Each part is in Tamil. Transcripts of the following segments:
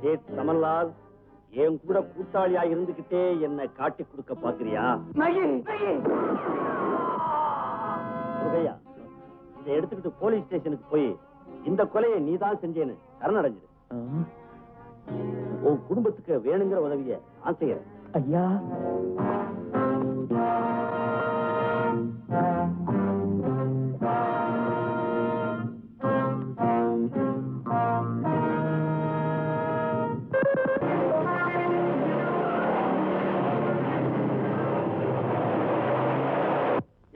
சேட் சமன்லால், என் கூட கூட்டாளியா இருந்துகிட்டே என்ன காட்டி கொடுக்க பாக்குறியா? முருகையா, இதை எடுத்துக்கிட்டு போலீஸ் ஸ்டேஷனுக்கு போய் இந்த கொலையை நீதான் செஞ்சேன்னு சரணடைஞ்சிரு. உன் குடும்பத்துக்கு வேணுங்கிற உதவிய நான் செய்யறேன். ஐயா,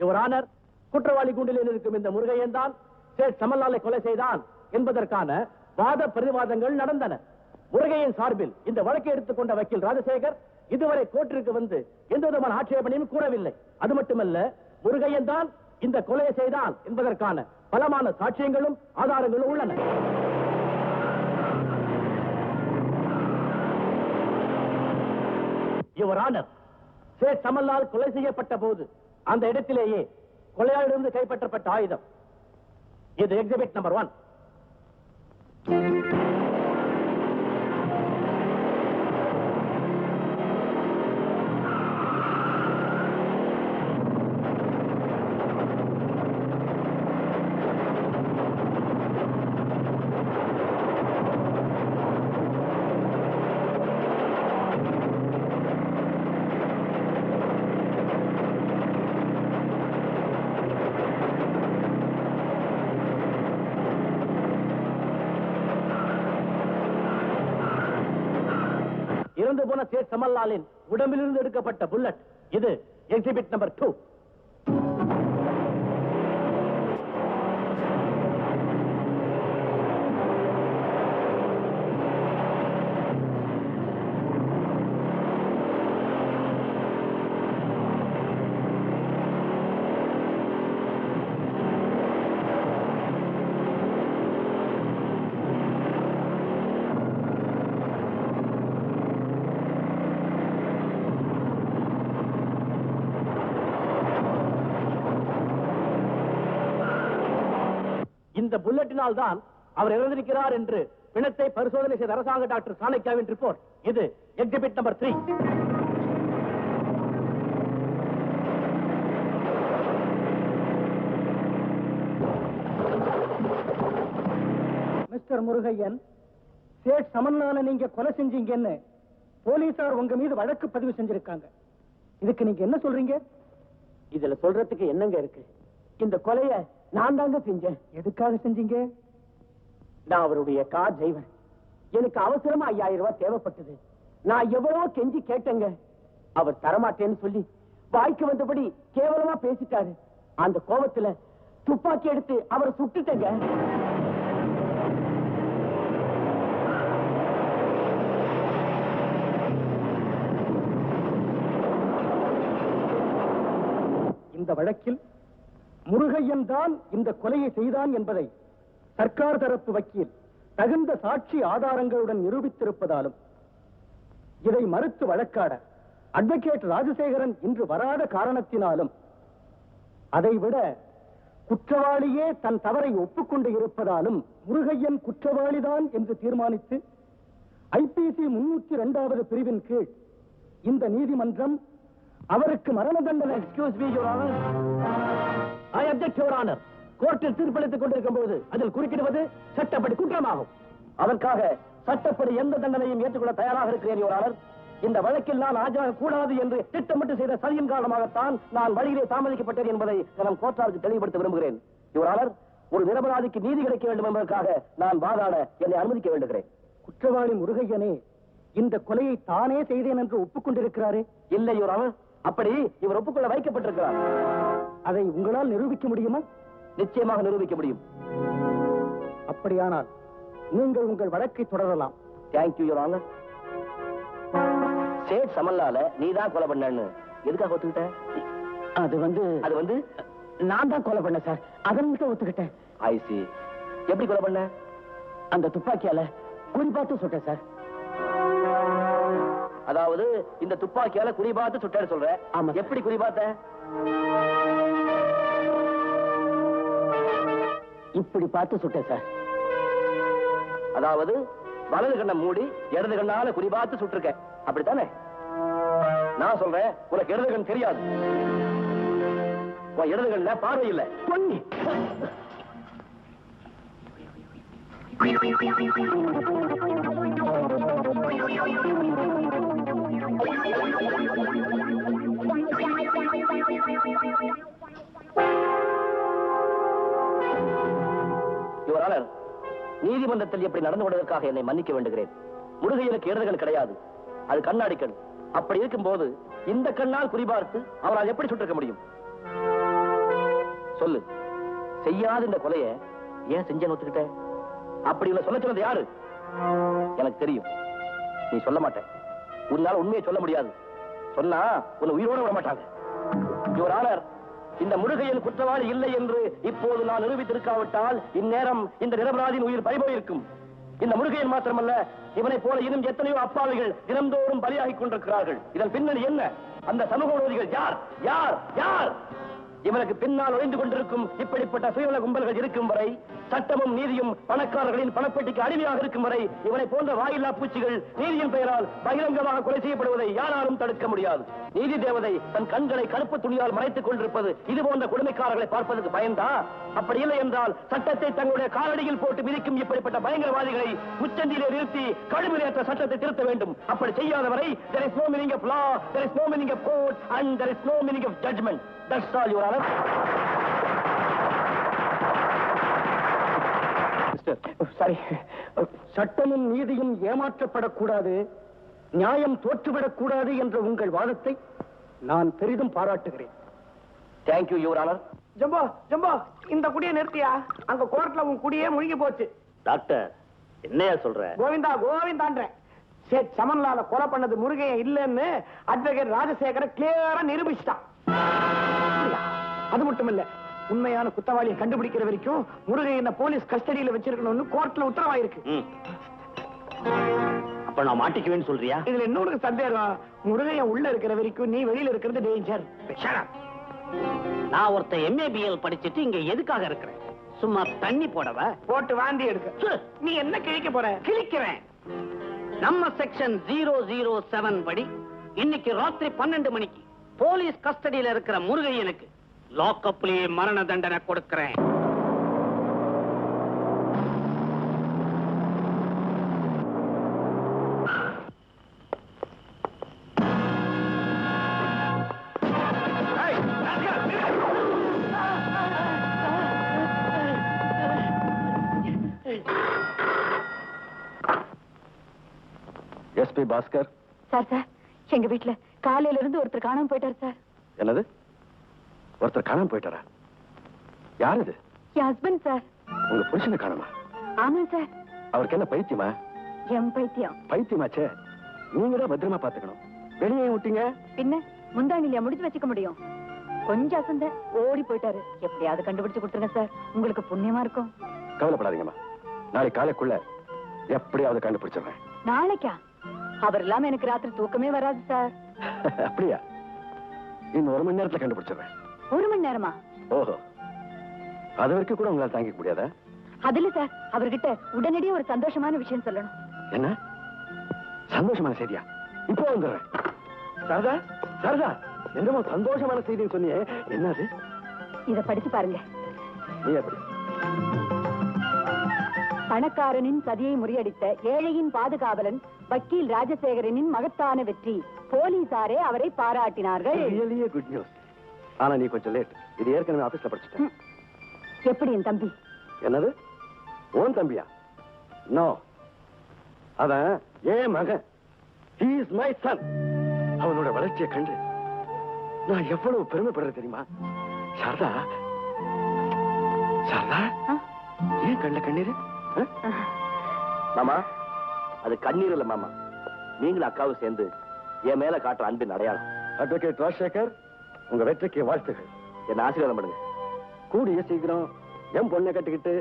யுவர் ஆனர், குற்றவாளி கூண்டில் இருக்கும் இந்த முருகையன் தான் சேட் சமன்லாலை கொலை செய்தான் என்பதற்கான வாத பிரதிவாதங்கள் நடந்தன. முருகையின் சார்பில் இந்த வழக்கை எடுத்துக்கொண்ட வக்கீல் ராஜசேகர் இதுவரை கோர்ட்டிற்கு வந்து எந்த விதமான ஆட்சேபனையும் கூறவில்லை. அது மட்டுமல்ல, முருகையன் தான் இந்த கொலையை செய்தான் என்பதற்கான பலமான சாட்சியங்களும் ஆதாரங்களும் உள்ளன. யுவர் ஆனர், சேட் சமன்லால் கொலை செய்யப்பட்ட போது அந்த இடத்திலேயே கொலையாளிலிருந்து கைப்பற்றப்பட்ட ஆயுதம் இது எக்ஸிபிட் நம்பர் 1. இறந்து போன சேட் சமன்லாலின் உடம்பிலிருந்து எடுக்கப்பட்ட புல்லட் இது எக்ஸிபிட் நம்பர் 2. இந்த புல்லட்டினால் தான் அவர் இறந்திருக்கிறார் என்று பிணத்தை பரிசோதனை செய்த அரசாங்க டாக்டர் சாணக்கியாவின் ரிப்போர்ட் இது exhibit number 3. Mister Murugaiyan, Seth சமன்லாலை நீங்க கொலை செஞ்சீங்கன்னு போலீசார் உங்க மீது வழக்கு பதிவு செஞ்சிருக்காங்க. இதுக்கு நீங்க என்ன சொல்றீங்க? இதுல சொல்றதுக்கு என்னங்க இருக்கு? இந்த கொலையை நான் தாங்க செஞ்சேன். எதுக்காக செஞ்சீங்க? நான் அவருடைய கார் டிரைவர். எனக்கு அவசரமா 5000 ரூபாய் தேவைப்பட்டது. நான் எவ்வளவோ கெஞ்சி கேட்டேங்க. அவர் தரமாட்டேன்னு சொல்லி வாய்க்கு வந்தபடி கேவலமா பேசிட்டாரு. அந்த கோபத்துல துப்பாக்கி எடுத்து அவரை சுட்டுட்டேங்க. இந்த வழக்கில் முருகையன் தான் இந்த கொலையை செய்தான் என்பதை சர்க்கார் தரப்பு வக்கீல் தகுந்த சாட்சி ஆதாரங்களுடன் நிரூபித்திருப்பதாலும் இதை மறுத்து வழக்காட அட்வொகேட் ராஜசேகரன் இன்று வராத காரணத்தினாலும் அதைவிட குற்றவாளியே தன் தவறை ஒப்புக்கொண்டு இருப்பதாலும் முருகையன் குற்றவாளிதான் என்று தீர்மானித்து ஐபிசி 302வது பிரிவின் கீழ் இந்த நீதிமன்றம் அவருக்கு மரண தண்டனை. Excuse me your honour, I object your honour. கோர்ட்டில் தீர்ப்பளித்துக் கொண்டிருக்கும் போது அதில் குறுக்கிடுவது சட்டப்படி குற்றமாகும். அதற்காக சட்டப்படி எந்த தண்டனையும் ஏற்றுக்கொள்ள தயாராக இருக்கிறேன் யுவர் ஆனர். இந்த வழக்கில் நான் ஆஜராக கூடாது என்று திட்டமிட்டு செய்த சதியின் காரணமாகத்தான் நான் வழியிலே தாமதிக்கப்பட்டேன் என்பதை நான் கோர்ட்டாருக்கு தெளிவுபடுத்த விரும்புகிறேன் யுவர் ஆனர். ஒரு நிரபராதிக்கு நீதி கிடைக்க வேண்டும் என்பதற்காக நான் வாதாட என்னை அனுமதிக்க வேண்டுகிறேன். குற்றவாளி முருகையனே இந்த கொலையை தானே செய்தேன் என்று ஒப்புக்கொண்டிருக்கிறாரே? இல்லை யுவர் ஆனர், அப்படி இவர் ஒப்புக்கொள்ள வைக்கப்பட்டிருக்கிறார். அதை உங்களால் நிரூபிக்க முடியுமா? நிச்சயமாக நிரூபிக்க முடியும். அப்படியானால் நீங்கள் உங்கள் வழக்கை தொடரலாம். Thank you your honour. சேட் சமன்லால நீதான் கொலை பண்ணன்னு எதுக்காக ஒத்துக்கிட்ட? அது வந்து நான் தான் கொலை பண்ண சார். அதன் ஒத்துக்கிட்டேன். ஐ சி. எப்படி கொலை பண்ண? அந்த துப்பாக்கியால குறிபார்த்து சுட்டேன் சார். அதாவது இந்த துப்பாக்கியால குறிபார்த்து சுட்டேன்னு சொல்ற? ஆமா. எப்படி குறிபார்த்த? இப்படி பார்த்து சுட்டேன் சார். அதாவது வலது கண்ணை மூடி இடது கண்ணால குறிபார்த்து சுட்டிருக்க, அப்படித்தானே? நான் சொல்றேன், உனக்கு இடது கண் தெரியாது. உன் இடது கண்ல பார்வை இல்லை. பொன்னி யுவரானர், நீதிமன்றத்தில் எப்படி நடந்து கொண்டதற்காக என்னை மன்னிக்க வேண்டுகிறேன். முருகையனுக்கு இடது கண் கிடையாது, அது கண்ணாடி கண். அப்படி இருக்கும் போது இந்த கண்ணால் குறிபார்த்து அவரால் எப்படி சுட்டிருக்க முடியும்? சொல்லு, செய்யாத இந்த கொலையை ஏன் செஞ்ச ஒத்துக்கிட்ட? அப்படி உள்ள சொல்ல சொன்னது யாரு? எனக்கு தெரியும், நீ சொல்ல மாட்டேன். உன்னால உண்மையை சொல்ல முடியாது. சொன்னா உன்னை உயிரோட விட மாட்டாங்க. யுவர் ஆனர், இந்த முருகையன் குற்றவாளி இல்லை என்று இப்போது நான் நிரூபித்திருக்காவிட்டால் இந்நேரம் இந்த நிரபராதியின் உயிர் பறிபோயிருக்கும். இந்த முருகையன் மாத்திரமல்ல, இவனை போல இன்னும் எத்தனையோ அப்பாவிகள் தினந்தோறும் பலியாகிக் கொண்டிருக்கிறார்கள். இதன் பின்னணி என்ன? அந்த சமூக விரோதிகள் யார்? யார்? யார்? இவனுக்கு பின்னால் ஒளிந்து கொண்டிருக்கும் இப்படிப்பட்ட சுயநல கும்பல்கள் இருக்கும் வரை, சட்டமும் நீதியும் பணக்காரர்களின் பணப்பெட்டிக்கு அடிமையாக இருக்கும் வரை, இவனை போன்ற வாயில்லா பூச்சிகள் நீதியின் பெயரால் பகிரங்கமாக கொலை செய்யப்படுவதை யாராலும் தடுக்க முடியாது. நீதி தேவதை தன் கண்களை கருப்பு துணியால் மறைத்துக் கொண்டிருப்பது இது போன்ற கொடுமைக்காரர்களை பார்ப்பதற்கு பயந்தா? அப்படி இல்லை என்றால் சட்டத்தை தங்களுடைய காலடியில் போட்டு மிதிக்கும் இப்படிப்பட்ட பயங்கரவாதிகளை முச்சந்தியிலே நிறுத்தி கடுமையேற்ற சட்டத்தை திருத்த வேண்டும். அப்படி செய்யாதவரை there is no meaning of law, there is no meaning of court, and there is no meaning of judgment. That's all, Your Honor. சரி, சட்டமும் நீதியும் ஏமாற்றப்படக்கூடாது, நியாயம் தோற்றுவிடக்கூடாது என்ற உங்கள் வாதத்தை நான் பெரிதும் பாராட்டுகிறேன். Thank you, Your Honor. Jumbo Jumbo, இந்த குடியை நிறுத்தியா? அங்க கோர்ட்ல உன் குடியே முழுகி போச்சு. டாக்டர், என்னையா சொல்ற? கோவிந்தா கோவிந்தான்றேன். சேட் சமன்லால கொலை பண்ணது முருகையன் இல்லைன்னு அட்வொகேட் ராஜசேகர கிளியரா நிரூபிச்சிட்டான். அது மட்டும் இல்ல, உண்மையான குற்றவாளியை கண்டுபிடிக்கிற வரைக்கும் முருகையனை போலீஸ் கஸ்டடியில வச்சிருக்கணும்னு கோர்ட்ல உத்தரவாயிருக்கு. அப்ப நான் மாட்டிக்குவேன்னு சொல்றியா? இதுல இன்னொரு சந்தேகம், முருகையன் உள்ள இருக்கிற வரைக்கும் நீ வெளியில இருக்கிறது டேஞ்சர். நான் ஒருத்த MABL படிச்சிட்டு இங்க எதுக்காக இருக்கிறேன்? சும்மா தண்ணி போடவ? போட்டு வாந்தி எடுக்க. நீ என்ன கிழிக்க போற? கிழிக்கிறேன். நம்ம செக்ஷன் 007 படி இன்னைக்கு ராத்திரி 12 மணிக்கு போலீஸ் கஸ்டடியில இருக்கிற முருகையனுக்கு லாக்அப்லயே மரண தண்டனை கொடுக்கிறேன். எஸ்பி பாஸ்கர் சார், சார், எங்க வீட்டுல காலையில இருந்து ஒருத்தர் காணாம போயிட்டார் சார். என்னது? ஒருத்தர் காணாம போயிட்டாரா? யார் இது? என் ஹஸ்பண்ட் சார். உங்க புருஷனை காணாமா? ஆமா சார். அவருக்கு என்ன பைத்தியமா? என் பைத்தியம். பைத்தியமாச்சே, நீங்க தான் பத்திரமா பாத்துக்கணும். வெளியே விட்டீங்க? பின்ன முந்தானிலையா முடிச்சு வச்சுக்க முடியும்? கொஞ்சம் அசந்த ஓடி போயிட்டாரு. எப்படியாவது கண்டுபிடிச்சு கொடுத்துருங்க சார், உங்களுக்கு புண்ணியமா இருக்கும். கவலைப்படாதீங்கம்மா, நாளைக்கு காலைக்குள்ள எப்படியாவது கண்டுபிடிச்சிடுறேன். நாளைக்கா? அவர் இல்லாம எனக்கு ராத்திரி தூக்கமே வராது சார். அப்படியா? இன்னும் 1 மணி நேரத்துல கண்டுபிடிச்சிடுறேன். 1 மணி நேரமா? ஓஹோ, அது வரைக்கும் கூட உங்களால தாங்கிக்க முடியாதா? அதுல சார், அவர்கிட்ட உடனடியே ஒரு சந்தோஷமான விஷயம் சொல்லணும். என்ன சந்தோஷமான செய்தியா? இப்போ வந்துடுறேன். சரதா, சரதா, என்னமோ சந்தோஷமான செய்தின்னு சொன்னியே, என்னது? இத படிச்சு பாருங்க. நீ எப்படி? பணக்காரனின் சதியை முறியடித்த ஏழையின் பாதுகாவலன் வக்கீல் ராஜசேகரனின் மகத்தான வெற்றி. போலீசாரே அவரை பாராட்டினார்கள். ரியலியே குட் நியூஸ். ஆனா நீ கொஞ்சம் லேட். இது ஏற்கனவே ஆபீஸ்ல படிச்சிட்டேன். எப்படி என் தம்பி? என்னது? ஓன் தம்பியா? நோ, அவன் ஏன் மகன். He is my son. அவனோட வளர்ச்சியை கண்டு நான் எவ்வளவு பெருமைப்படுறேன் தெரியுமா? சாரதா, சாரதா, ஏன் கண்ணுல கண்ணீரு? மாமா, அது கண்ணீர் இல்ல மாமா, நீங்களும் அக்காவும் சேர்ந்து என் மேல காட்டுற அன்பின் அடையாளம். அட்வொகேட் ராஜசேகர், உங்க வெற்றிக்கு வாழ்த்துகள். என்ன ஆசீர்வாதம் பண்ணுங்க. கூடிய சீக்கிரம் என் பொண்ணை கட்டிக்கிட்டு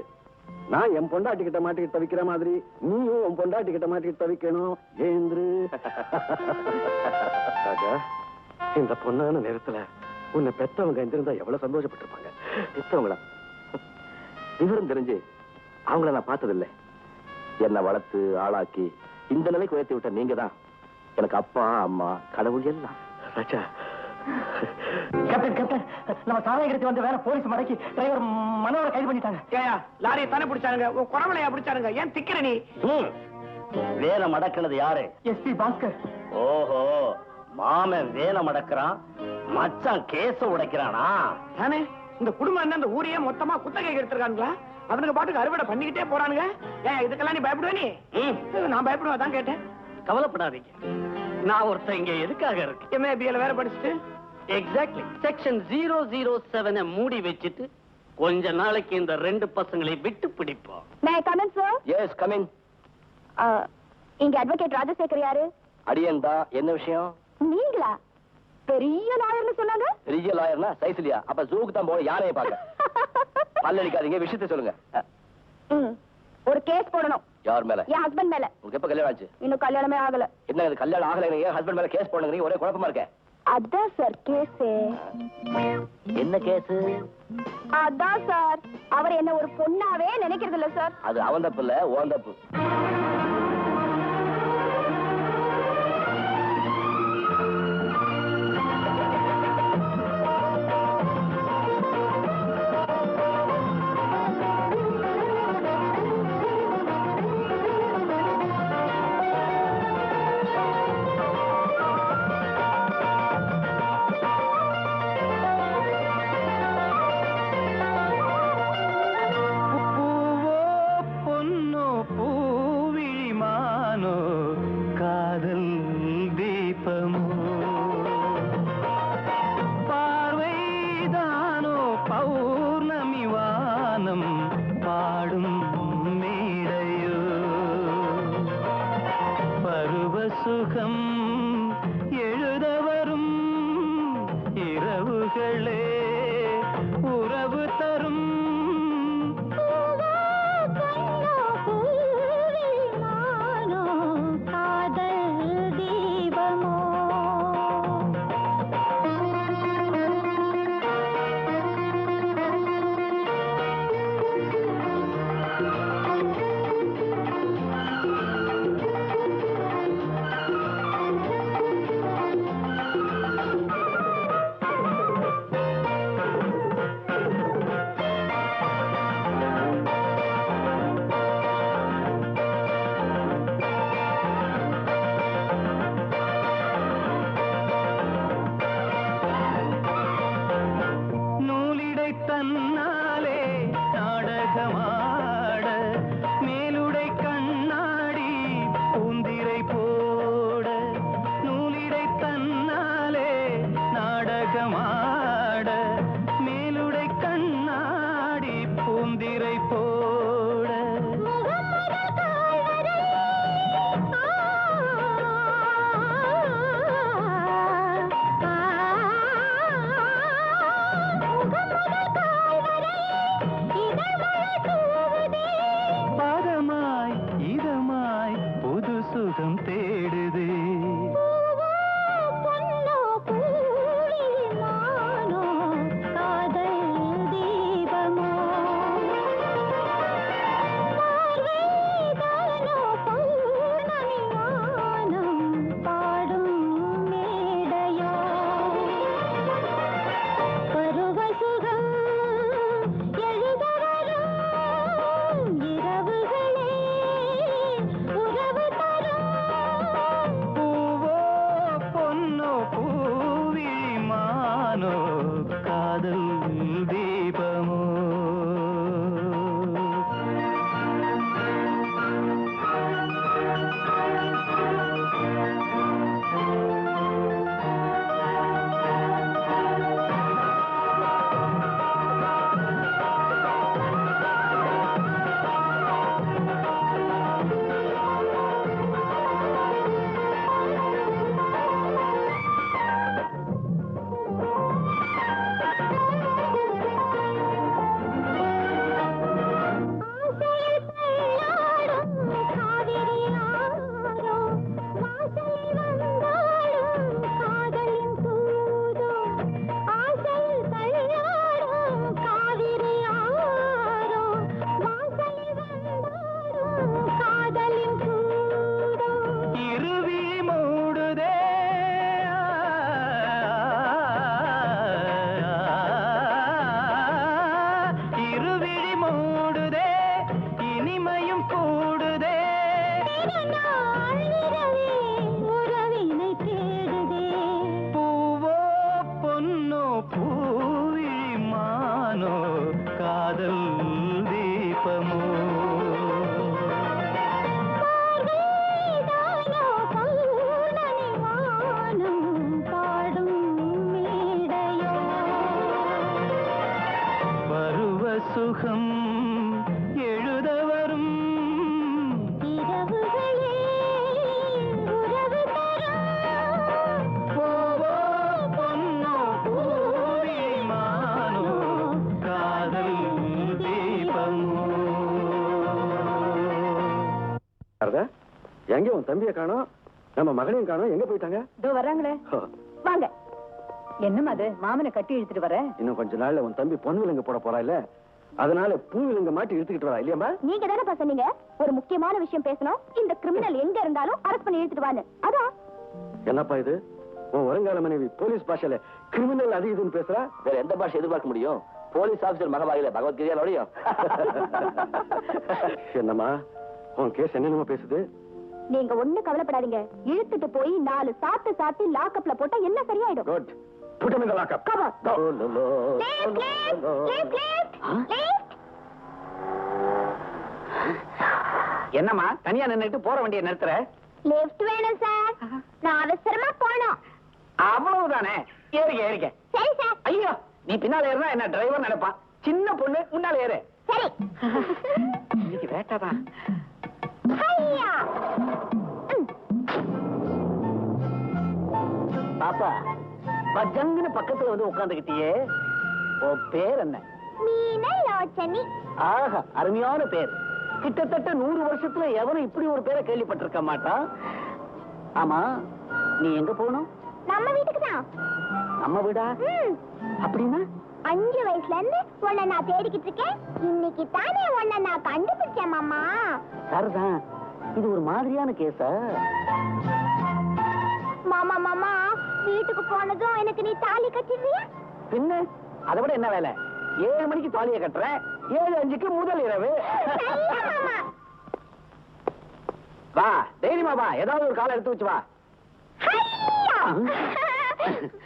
நான் என் பொண்டாட்டிக்கிட்ட மாட்டிக்கிட்டு தவிக்கிற மாதிரி நீயும் உன் பொண்டாட்டிக்கிட்ட மாட்டிக்கிட்டு தவிக்கணும். ஏந்திரு. இந்த பொண்ணான நேரத்துல உன்னை பெத்தவங்க இருந்திருந்தா எவ்வளவு சந்தோஷப்பட்டிருப்பாங்க. பெத்தவங்களா? விவரம் தெரிஞ்சு அவங்கள நான் பார்த்ததில்லை. என்னை வளர்த்து ஆளாக்கி இந்த நிலைக்கு உயர்த்தி விட்ட நீங்க தான் எனக்கு அப்பா அம்மா கடவுள் எல்லாம். ராஜா, கேப்டன் கேப்டன், நம்ம சாராயகரத்தை வந்து வேற போலீஸ் மடக்கி டிரைவர் மனோரை கைது பண்ணிட்டாங்க. ஏயா லாரியை தானே பிடிச்சானுங்க, உன் குறவலையா பிடிச்சானுங்க, ஏன் திக்கிற நீ? வேலை மடக்கினது யாரு? எஸ்பி பாஸ்கர். ஓஹோ, மாமன் வேலை மடக்கிறான், மச்சான் கேச உடைக்கிறானா? தானே இந்த குடும்பம் என்ன இந்த ஊரையே மொத்தமா குத்தகை எடுத்திருக்கானுங்களா? அவனுக்கு பாட்டுக்கு அறுவடை பண்ணிக்கிட்டே போறானுங்க. ஏன் இதுக்கெல்லாம் நீ பயப்படுவ? நீ நான் பயப்படுவா தான் கேட்டேன். கவலைப்படாதீங்க, நான் ஒருத்தன் இங்க எதுக்காக இருக்கு. MABL வேற படிச்சுட்டு எக்ஸாக்ட்லி செக்ஷன் 007 மூடி வச்சுட்டு கொஞ்ச நாளைக்கு இந்த ரெண்டு பசங்களை விட்டு பிடிப்போம். May coming sir? Yes coming. இங்க அட்வொகேட் ராஜசேகர் யாரு? அடியன் தான். என்ன விஷயம்? நீங்களா? பெரிய லாயர்னு சொன்னாங்க. பெரிய லாயர்னா சைசிலியா? அப்ப ஜூக்கு தான் போய் யாரையும் பார்க்க. பல்லடிக்காதீங்க, விஷயத்தை சொல்லுங்க. ஒரு கேஸ் போடணும். யார் மேல? என் ஹஸ்பண்ட் மேல. உங்களுக்கு எப்ப கல்யாணம் ஆச்சு? இன்னும் கல்யாணமே ஆகல. என்ன இது கல்யாணம் ஆகலைங்க, ஹஸ்பண்ட் மேல கேஸ் போடுங்க, ஒரே குழப்பமா இருக்க. அதான் சார் கேஸ். என்ன கேஸ்? அதான் சார், அவர் என்ன ஒரு பொண்ணாவே நினைக்கிறது இல்ல சார். அது அவன் தப்பு இல்ல, உன் தப்பு. எங்க உன் தம்பியை காணோம், நம்ம மகளையும் காணோம், எங்க போயிட்டாங்க? இதோ வர்றாங்களே. வாங்க. என்னமா அது மாமனை கட்டி இழுத்துட்டு வர? இன்னும் கொஞ்ச நாள்ல உன் தம்பி பொன் விலங்கு போட போறா இல்ல, அதனால பூ விலங்கு மாட்டி இழுத்துக்கிட்டு வரா இல்லையாமா? நீங்க தானே சொன்னீங்க ஒரு முக்கியமான விஷயம் பேசணும், இந்த கிரிமினல் எங்க இருந்தாலும் அரெஸ்ட் பண்ணி இழுத்துட்டு வான்னு. அதான். என்னப்பா இது, உன் வருங்கால மனைவி போலீஸ் பாஷையில கிரிமினல் அது இதுன்னு பேசுறா? வேற எந்த பாஷை எதிர்பார்க்க முடியும்? போலீஸ் ஆபீசர் மகவாயில பகவத்கீதையா? என்னம்மா உன் கேஸ் என்னென்னமோ பேசுது? நீங்க ஒண்ணு கவலைப்படாதீங்க, இழுத்துட்டு போய் 4 சாத்து லாக்அப்ல போட்டா எல்லாம் சரியாயிடும். Good, put him in the lockup. Come on. என்னம்மா தனியா நின்னுட்டு போற வண்டியை நிறுத்துற? லிஃப்ட் வேணும் சார், நான் அவசரமா போணும். அவ்வளவுதானே, ஏறிக்க. சரி சார். ஐயோ, நீ பின்னால ஏறினா என்ன டிரைவர் நினைப்பான். சின்ன பொண்ணு முன்னால ஏறு. சரி. இன்னைக்கு வேட்டாதான். ஐயா. பாப்பா, பஜங்குன்னு பக்கத்துல வந்து உட்கார்ந்துகிட்டியே, உன் பேர் என்ன? மீனலோச்சனி. ஆஹா, அருமையான பேர். கிட்டத்தட்ட 100 வருஷத்துல எவனும் இப்படி ஒரு பேரை கேள்விப்பட்டிருக்க மாட்டான். ஆமா, நீ எங்க போகணும்? நம்ம வீட்டுக்கு தான். நம்ம வீடா? அப்படின்னா 5 வயசுல இருந்து உன்னை நான் தேடிக்கிட்டு இருக்கேன். இன்னைக்கு தானே உன்னை நான் கண்டுபிடிச்சேன் மாமா. சரிதான், இது ஒரு மாதிரியான கேஸா? மாமா மாமா, வீட்டுக்கு போனதும் எனக்கு நீ தாலி கட்டிடுறியா? பின்ன அதை விட என்ன வேலை? 7 மணிக்கு தாலியை கட்டுறேன், 7:05க்கு முதல் இரவு. மாமா. வா, தைரியமா வா, ஏதாவது ஒரு காலை எடுத்து வச்சு வா.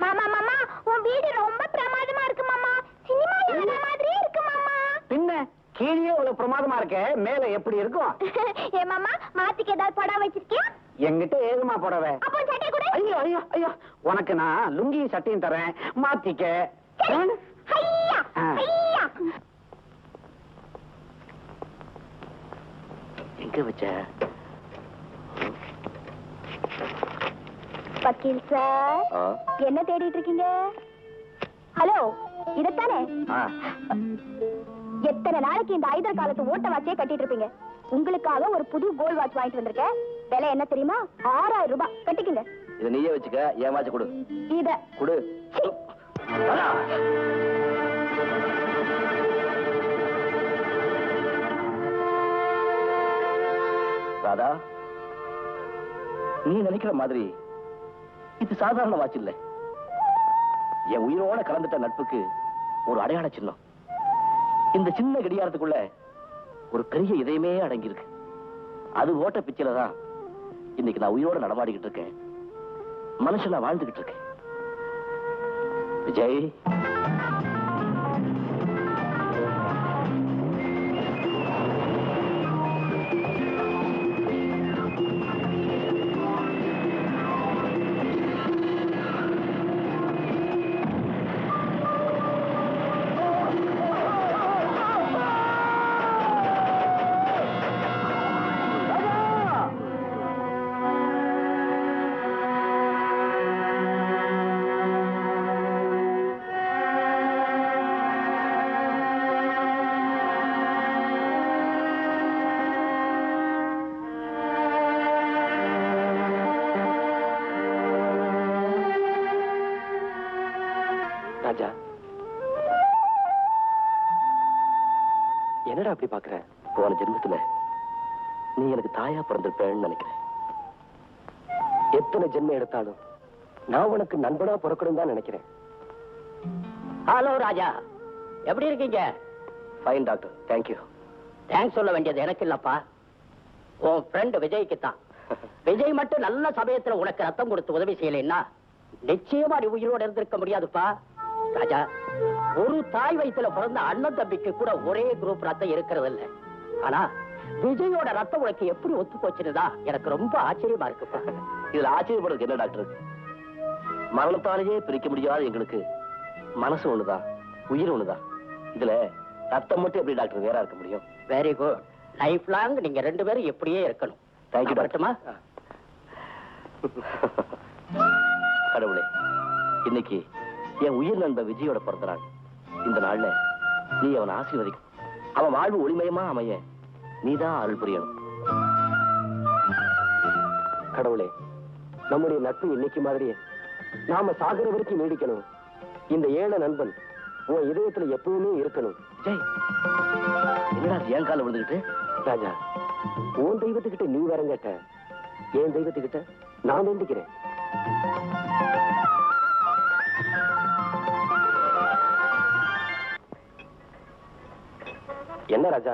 மாமா மாமா, உன் வீடு ரொம்ப பிரமாதமா இருக்கு மாமா. சினிமால வர மாதிரியே இருக்கு மாமா. பின்ன கீழே இவ்வளவு பிரமாதமா இருக்க, மேல எப்படி இருக்கும்? ஏ மாமா, மாத்திக்கு ஏதாவது படம் வச்சிருக்கியா? என்கிட்ட ஏதுமா புடவை? அப்போ சட்டை கூட. ஐயோ ஐயோ ஐயோ, உனக்கு நான் லுங்கியும் சட்டையும் தரேன், மாத்திக்க. ஐயா ஐயா. எங்க வச்ச? வக்கீல் சார், என்ன தேடிட்டு இருக்கீங்க? ஹலோ, இதத்தானே? எத்தனை நாளைக்கு இந்த ஐதர் காலத்து ஓட்ட வாட்சே கட்டிட்டு இருப்பீங்க? உங்களுக்காக ஒரு புது கோல்ட் வாட்ச் வாங்கிட்டு வந்திருக்கேன். விலை என்ன தெரியுமா? 6000 ரூபாய். கட்டிக்கங்க. இத நீயே வச்சுக்க, என் வாட்ச் கொடு. இத கொடு. ராதா, நீ நினைக்கிற மாதிரி இது சாதாரண வாட்ச் இல்ல. என் உயிரோட கலந்துட்ட நட்புக்கு ஒரு அடையாள சின்னம். இந்த சின்ன கடிகாரத்துக்குள்ள ஒரு பெரிய இதயமே அடங்கி இருக்கு. அது ஓட்ட பிச்சையில தான் இன்னைக்கு நான் உயிரோட நடமாடிக்கிட்டு இருக்கேன், மனுஷனா வாழ்ந்துகிட்டு இருக்கேன். விஜய், ராஜா, என்னடா அப்படி பாக்குற? போன ஜென்மத்துல நீ எனக்கு தாயா பிறந்திருப்பேன்னு நினைக்கிறேன். எத்தனை ஜென்மம் எடுத்தாலும் நான் உனக்கு நண்பனா பிறக்கணும் தான் நினைக்கிறேன். ஹலோ ராஜா, எப்படி இருக்கீங்க? Fine doctor, thank you. தேங்க்ஸ் சொல்ல வேண்டியது எனக்கு இல்லப்பா, உன் ஃப்ரெண்ட் விஜய்க்கு தான். விஜய் மட்டும் நல்ல சமயத்துல உனக்கு ரத்தம் கொடுத்து உதவி செய்யலைன்னா நிச்சயமா நீ உயிரோட இருந்திருக்க முடியாதுப்பா. ராஜா, ஒரு தாய் வயித்துல பிறந்த அண்ணன் தம்பிக்கு கூட ஒரே குரூப் ரத்தம் இருக்கிறது இல்ல. ஆனா விஜயோட ரத்தம் உனக்கு எப்படி ஒத்து போச்சுன்னுதா எனக்கு ரொம்ப ஆச்சரியமா இருக்குப்பா. இதுல ஆச்சரியப்படுறதுக்கு என்ன டாக்டர்? மரணத்தாலேயே பிரிக்க முடியாத எங்களுக்கு மனசு ஒண்ணுதான், உயிர் ஒண்ணுதான். இதுல ரத்தம் மட்டும் எப்படி டாக்டர் வேற இருக்க முடியும்? Very good. லைஃப் லாங் நீங்க 2 பேரும் எப்படியே இருக்கணும். தேங்க்யூ டாக்டர்மா. கடவுளே, இன்னைக்கு என் உயிர் நண்பர் விஜயோட பிறந்த நாள். இந்த நாள்ல நீ அவன் ஆசீர்வதிக்கும். அவன் வாழ்வு ஒளிமயமா அமைய நீதான் அருள் புரியணும். கடவுளே, நம்முடைய நட்பு இன்னைக்கு மாதிரியே நாம சாகர வரைக்கும் நீடிக்கணும். இந்த ஏழை நண்பன் உன் இதயத்துல எப்பவுமே இருக்கணும். ஜெய், என்னடா என் கால விழுந்துகிட்டு? ராஜா, உன் தெய்வத்துக்கிட்ட நீ வரம் கேட்ட, என் தெய்வத்துக்கிட்ட நான் வேண்டிக்கிறேன். என்ன ராஜா,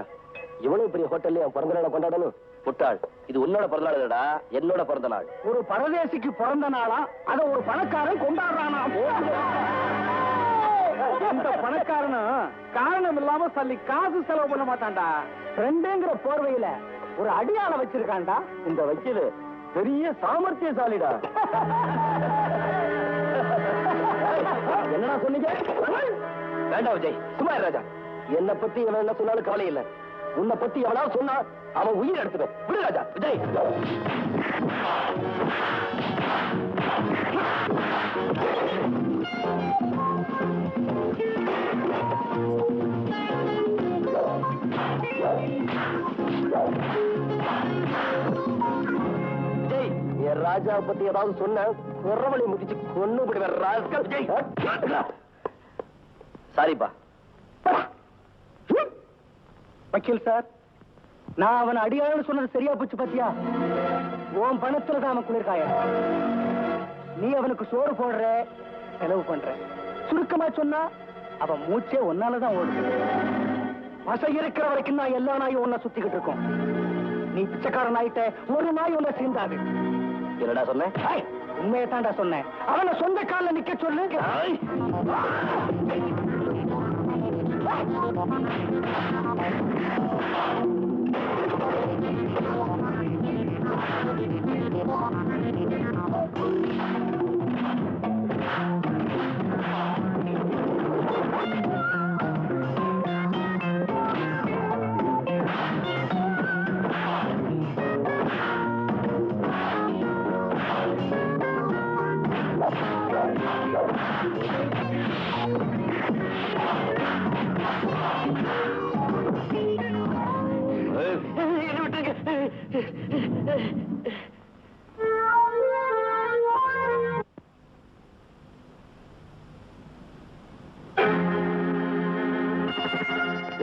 இவ்வளவு பெரிய ஹோட்டல்ல என் பிறந்த நாளை கொண்டாடணும்? முட்டாள், இது உன்னோட பிறந்த நாள் இல்லடா, என்னோட பிறந்த நாள். ஒரு பரதேசிக்கு பிறந்த நாளா அத ஒரு பணக்காரன் கொண்டாடுறானா? இந்த பணக்காரனும் காரணம் இல்லாம சொல்லி காசு செலவு பண்ண மாட்டான்டா. ஃப்ரெண்டுங்கிற போர்வையில ஒரு அடியாள வச்சிருக்கான்டா. இந்த வக்கீல் பெரிய சாமர்த்தியசாலிடா. என்னடா சொன்னீங்க? வேண்டாம் விஜய், சும்மா இரு ராஜா. என்னை பத்தி அவன் என்ன சொன்னாலும் கவலை இல்ல. உன்னை பத்தி எவனாவது சொன்னா அவன் உயிர் எடுத்துடும். விடு ராஜா. விஜய், என் ராஜாவை பத்தி ஏதாவது சொன்ன குறவழி முடிச்சு கொண்டு விடுவேன் ராஸ்கல். சாரிப்பா. வக்கீல் சார், நான் அவன் அடியாளன்னு சொன்னது சரியா போச்சு பாத்தியா? உன் பணத்துல தான் அவன் குளிர்காய. நீ அவனுக்கு சோறு போடுற, செலவு பண்ற. சுருக்கமா சொன்னா அவன் மூச்சே ஒன்னாலதான் ஓடுது. பசை இருக்கிற வரைக்கும் நான் எல்லா நாயும் ஒன்ன சுத்திக்கிட்டு இருக்கோம். நீ பிச்சைக்காரன் ஆயிட்ட, ஒரு நாய் ஒன்ன சேர்ந்தாது. என்னடா சொன்ன? உண்மையை தாண்டா சொன்னேன். அவனை சொந்த காலில் நிக்க சொல்லு.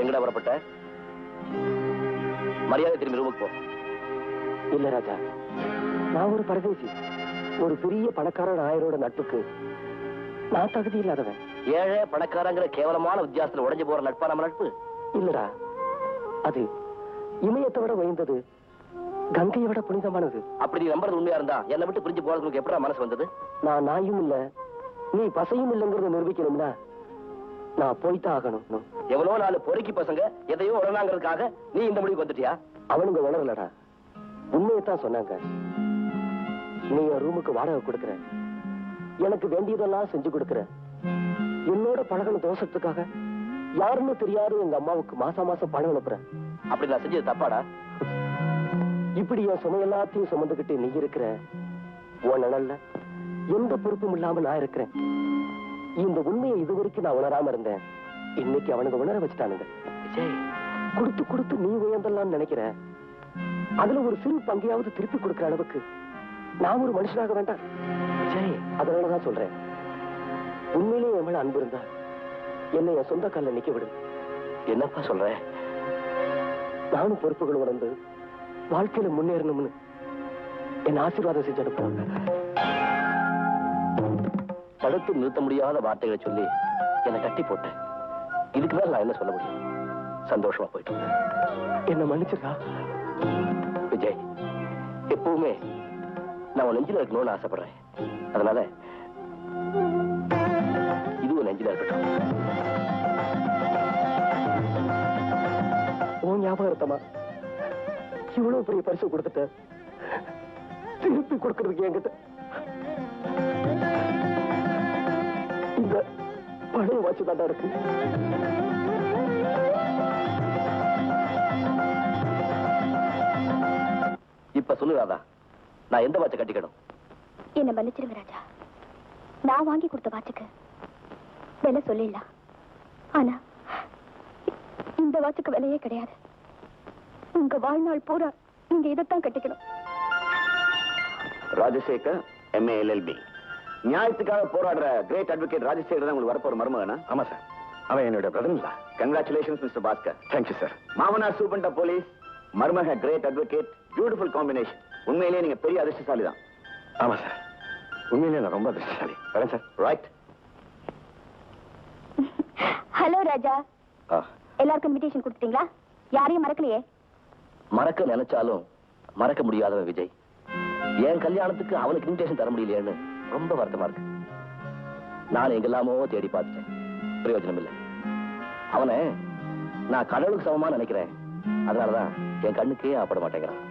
எங்கடா வரப்பட்ட? மரியாதை திரும்பி ரூமுக்கு போ. இல்ல ராஜா, நான் ஒரு பரதேசி. ஒரு பெரிய பணக்காரன் ஆயரோட நட்புக்கு நான் தகுதி இல்லாதவன். ஏழை பணக்காரங்கிற கேவலமான வித்தியாசத்துல உடைஞ்சு போற நட்பா நம்ம நட்பு? இல்லடா, அது இமயத்தை விட உயர்ந்தது, கங்கையை விட புனிதமானது. அப்படி நீ நம்புறது உண்மையா இருந்தா என்னை விட்டு பிரிஞ்சு போறதுக்கு எப்படா மனசு வந்தது? நான் நாயும் இல்ல, நீ பசையும் இல்லைங்கிறத நிரூபிக்கணும்னா நான் போய்தான் ஆகணும். எவ்வளவு நாலு பொறுக்கி பசங்க எதையோ உடனாங்கிறதுக்காக நீ இந்த முடிவுக்கு வந்துட்டியா? அவனுங்க உணரலடா, உண்மையத்தான் சொன்னாங்க. நீ என் ரூமுக்கு வாடகை கொடுக்குற, எனக்கு வேண்டியதெல்லாம் செஞ்சு கொடுக்குற, என்னோட பழகன தோஷத்துக்காக யாருன்னு தெரியாது எங்க அம்மாவுக்கு மாசம் மாசம் பணம் அனுப்புற. அப்படி நான் செஞ்சது தப்பாடா? இப்படி என் சுமை எல்லாத்தையும் சுமந்துகிட்டு நீ இருக்கிற, உன் நிழல்ல எந்த பொறுப்பும் இல்லாம நான் இருக்கிறேன். இந்த உண்மையை இதுவரைக்கும் நான் உணராம இருந்தேன். இன்னைக்கு அவனுங்க உணர வச்சுட்டானுங்க. கொடுத்து கொடுத்து நீ உயர்ந்தலாம்னு நினைக்கிற, அதுல ஒரு சிறு பங்கையாவது திருப்பி கொடுக்கிற அளவுக்கு நான் ஒரு மனுஷனாக வேண்டாம். அதனாலதான் சொல்றேன், உண்மையிலேயே என் மேல அன்பு இருந்தா என்னை என் சொந்த காலில் நிக்க விடு. என்னப்பா சொல்ற? நானும் பொறுப்புகள் உணர்ந்து வாழ்க்கையில முன்னேறணும்னு என் ஆசீர்வாதம் செஞ்சு அனுப்புறாங்க. தடுத்து நிறுத்த முடியாத வார்த்தைகளை சொல்லி என்னை கட்டி போட்டேன். இதுக்கு மேல நான் என்ன சொல்ல முடியும்? சந்தோஷமா போயிட்டு என்ன மன்னிச்சிருக்கா விஜய். எப்பவுமே நான் உன் நெஞ்சில இருக்கணும்னு ஆசைப்படுறேன். அதனால இதுவும் நெஞ்சில இருக்கட்டும். உன் ஞாபகம் இருத்தமா இவ்வளவு பெரிய பரிசு கொடுத்துட்ட, திருப்பி கொடுக்கறதுக்கு என்கிட்ட இந்த பழைய வாட்சி தான் இருக்கு. இப்ப சொல்லுறாதா, நான் எந்த வாட்சை கட்டிக்கணும்? என்ன மன்னிச்சிருங்க ராஜா, நான் வாங்கி கொடுத்த வாட்சுக்கு விலை சொல்லிடலாம். ஆனா இந்த வாட்சுக்கு விலையே கிடையாது. உங்க வாழ்நாள் பூரா நீங்க இதைத்தான் கட்டிக்கணும். Rajasekar MA LLB. நியாயத்துக்காக போராடுற கிரேட் அட்வொகேட் ராஜசேகர் தான் உங்களுக்கு வரப்போற மருமகனா? ஆமா சார், அவன் என்னுடைய brother. Congratulations mister Bhaskar. Thank you sir. மாமனார் சூப்பரண்ட் ஆஃப் போலீஸ், மருமக கிரேட் அட்வொகேட், பியூட்டிஃபுல் காம்பினேஷன். உண்மையிலேயே நீங்க பெரிய அதிர்ஷ்டசாலி தான். ஆமா சார், உண்மையிலேயே நான் ரொம்ப அதிர்ஷ்டசாலி. வரேன் சார். ரைட். ஹலோ ராஜா, எல்லாருக்கும் இன்விடேஷன் கொடுத்துட்டீங்களா? யாரையும் மறக்கலையே? மறக்க நினைச்சாலும் மறக்க முடியாதவன் விஜய். என் கல்யாணத்துக்கு அவனுக்கு இன்விடேஷன் தர முடியலையேன்னு ரொம்ப வருத்தமா இருக்கு. நான் எங்கெல்லாமோ தேடி பார்த்துட்டேன், பிரயோஜனம் இல்லை. அவனை நான் கடவுளுக்கு சமமா நினைக்கிறேன். அதனாலதான் என் கண்ணுக்கே ஆப்பட மாட்டேங்கிறான்.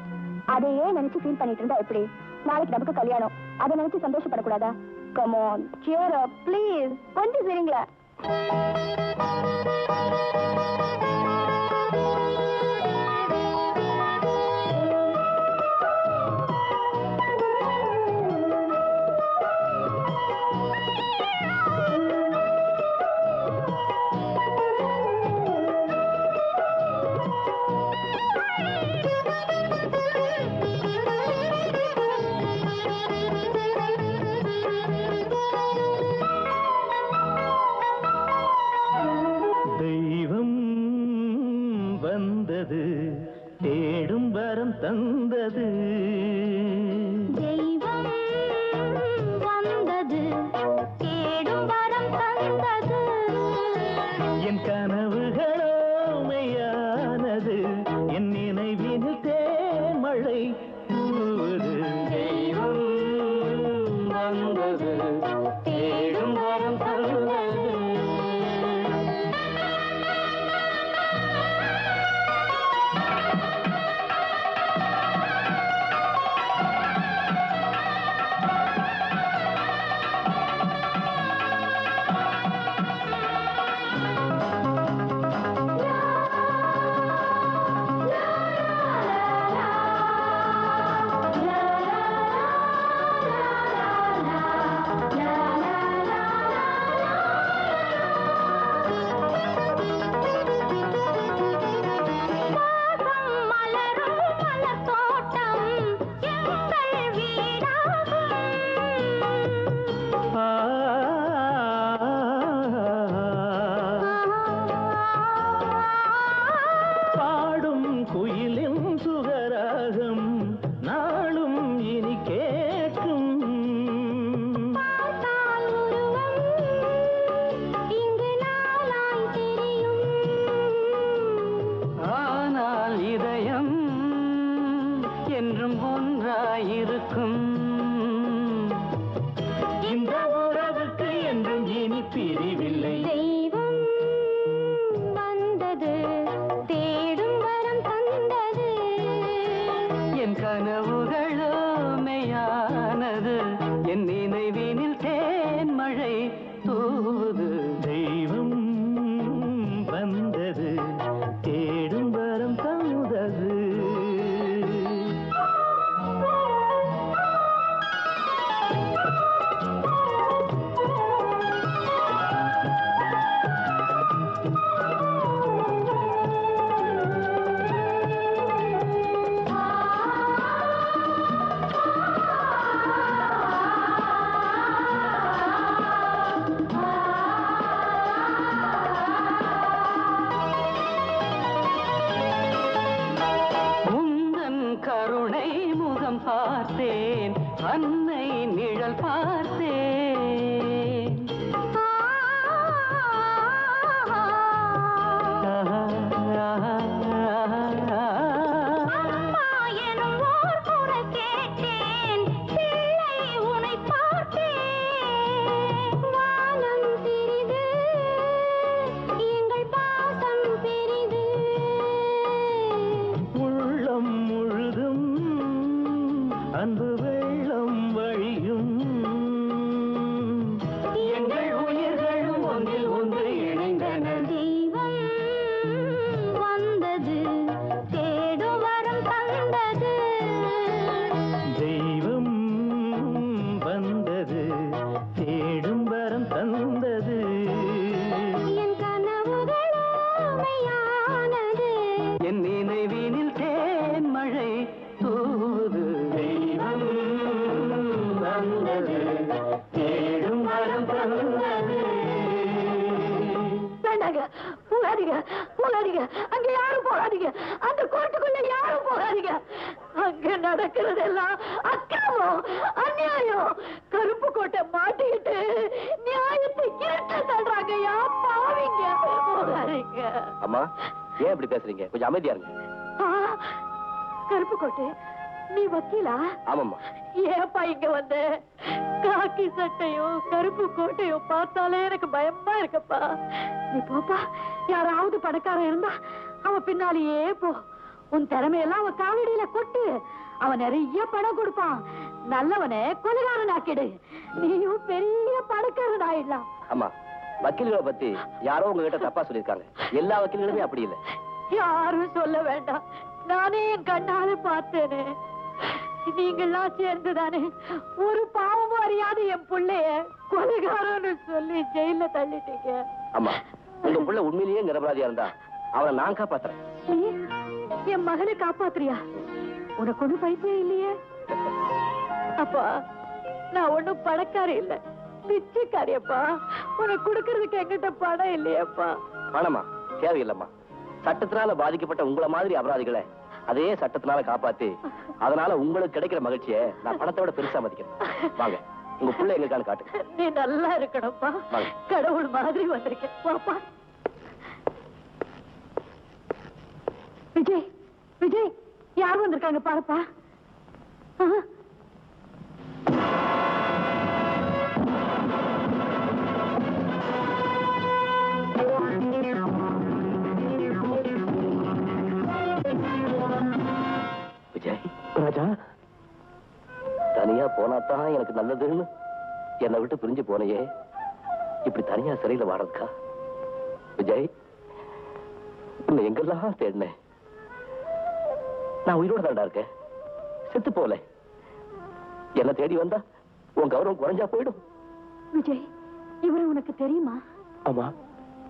அதையே நினைச்சு ஃபீல் பண்ணிட்டு இருந்தா எப்படி? நாளைக்கு நமக்கு கல்யாணம், அதை நினைச்சு சந்தோஷப்படக்கூடாதா? Come on, cheer up please. கொஞ்சம் சரிங்களா? தேடும் வரம் தந்தது, தெய்வம் வந்தது, தேடும் வரம் தந்தது. என் கனவுகளோ மெய்யானது, என் நினைவினில் தேன்மழை தூவுது. தெய்வம் வந்தது, தேடும் வரம் தந்தது. அன்பு வெள்ளம் வழியும் போகாதீங்க, அங்க யாரும் போகாதீங்க, அந்த கோர்ட்டுக்குள்ள யாரும் போகாதீங்க. அங்க நடக்கிறதெல்லாம் அக்கிரமம், அநியாயம். கருப்பு கோட்டை மாட்டிக்கிட்டு நியாயத்தை இருட்ட தள்ளுறாங்க. யா பாவீங்க, போகாதீங்க. அம்மா ஏன் இப்படி பேசுறீங்க? கொஞ்சம் அமைதியா இருங்க. கருப்பு கோட்டை, நீ வக்கீலா? ஆமாம்மா. ஏப்பா இங்க வந்து காக்கி சட்டையும் கருப்பு கோட்டையும் பார்த்தாலே எனக்கு பயமா இருக்கப்பா. நீ போப்பா, யாராவது பணக்காரன் இருந்தா அவன் பின்னாலேயே போ. உன் திறமையெல்லாம் அவன் காலடியில கொட்டு. அவன் நிறைய பணம் கொடுப்பான். நல்லவனை கொலைகாரன் ஆக்கிடு. நீயும் பெரிய பணக்காரன் ஆயிடலாம். அம்மா, வக்கீல்களை பத்தி யாரோ உங்ககிட்ட தப்பா சொல்லிருக்காங்க. எல்லா வக்கீல்களுமே அப்படி இல்லை. யாரும் சொல்ல வேண்டாம், நானே என் கண்ணால பார்த்தேனே. நீங்கெல்லாம் சேர்ந்துதானே ஒரு பாவமும் அறியாத என் பிள்ளைய கொலைகாரன்னு சொல்லி ஜெயில தள்ளிட்டீங்க. அம்மா, உங்க புள்ள உண்மையிலேயே நிரபராதியா இருந்தா அவனை நான் காப்பாத்துறேன். நீ என் மகனை காப்பாத்துறியா? உனக்கு ஒண்ணும் பைத்தியம் இல்லையே? அப்பா, நான் ஒண்ணும் பணக்காரி இல்ல, பிச்சைக்காரியப்பா. உனக்கு கொடுக்கறதுக்கு என்கிட்ட பணம் இல்லையப்பா. பணமா? தேவையில்லம்மா. சட்டத்தினால பாதிக்கப்பட்ட உங்களை மாதிரி அபராதிகளை அதே சட்டத்தினால காப்பாத்தி அதனால உங்களுக்கு கிடைக்கிற மகிழ்ச்சியை நான் பணத்தை விட பெருசா மதிக்கிறேன். வாங்க, உங்க புள்ள எங்களுக்கான காட்டு. நீ நல்லா இருக்கணும்ப்பா. கடவுள் மாதிரி வந்திருக்கேன். பாப்பா விஜய், விஜய், யார் வந்திருக்காங்க பாருப்பா. விஜய், ராஜா, தனியா போனாதான் எனக்கு நல்லதுன்னு என்னை விட்டு பிரிஞ்சு போனையே, இப்படி தனியா சிறையில வாடக்கா? விஜய், உன்னை எங்கெல்லாம் தேடினேன். நான் உயிரோட தாண்டா இருக்கேன், செத்து போல. என்ன தேடி வந்தா உன் கௌரவம் குறைஞ்சா போயிடும். விஜய், இவரு உனக்கு தெரியுமா? ஆமா,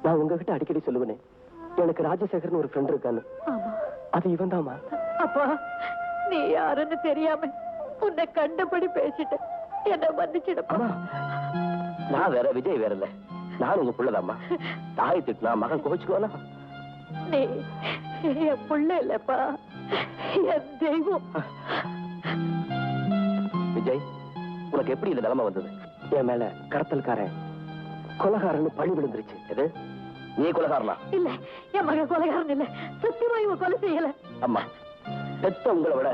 நான் உங்ககிட்ட அடிக்கடி சொல்லுவேனே, எனக்கு ராஜசேகர்னு ஒரு ஃப்ரெண்ட் இருக்கான்னு. ஆமா, அது இவன் தாமா. அப்பா, நீ யாருன்னு தெரியாம உன்னை கண்டபடி பேசிட்ட. என்ன மன்னிச்சிடப்பா. நான் வேற, விஜய் வேற இல்ல. நான் உங்க புள்ளதாம்மா. தாய் திட்டினா மகன் கோச்சுக்குவானா? நீ என் புள்ள இல்லப்பா, என் தெய்வம். விஜய், உனக்கு எப்படி இந்த நிலைமை வந்தது? என் மேல கடத்தல்காரன் கொலைகாரன்னு பழி விழுந்துருச்சு. எது, நீ கொலைகாரனா? இல்ல, என் மகன் கொலைகாரன் இல்ல. சத்தியமா இவன் கொலை செய்யல. அம்மா, பெத்த உங்களை விட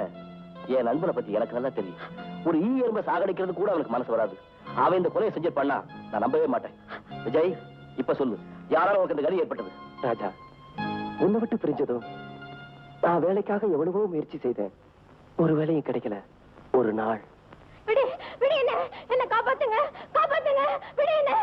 என் நண்பனை பத்தி எனக்கு நல்லா தெரியும். ஒரு ஈ எறும்பை சாகடிக்கிறது கூட அவனுக்கு மனசு வராது. அவன் இந்த கொலையை செஞ்சு பண்ணா நான் நம்பவே மாட்டேன். விஜய், இப்ப சொல்லு, யாரால உனக்கு இந்த கதி ஏற்பட்டது? ராஜா, உன்னை விட்டு பிரிஞ்சதும் நான் வேலைக்காக எவ்வளவோ முயற்சி செய்தேன். ஒரு வேலையும் கிடைக்கல. ஒரு நாள் விடு, விடு, என்ன காப்பாத்துங்க, காப்பாத்துங்க, விடு என்ன.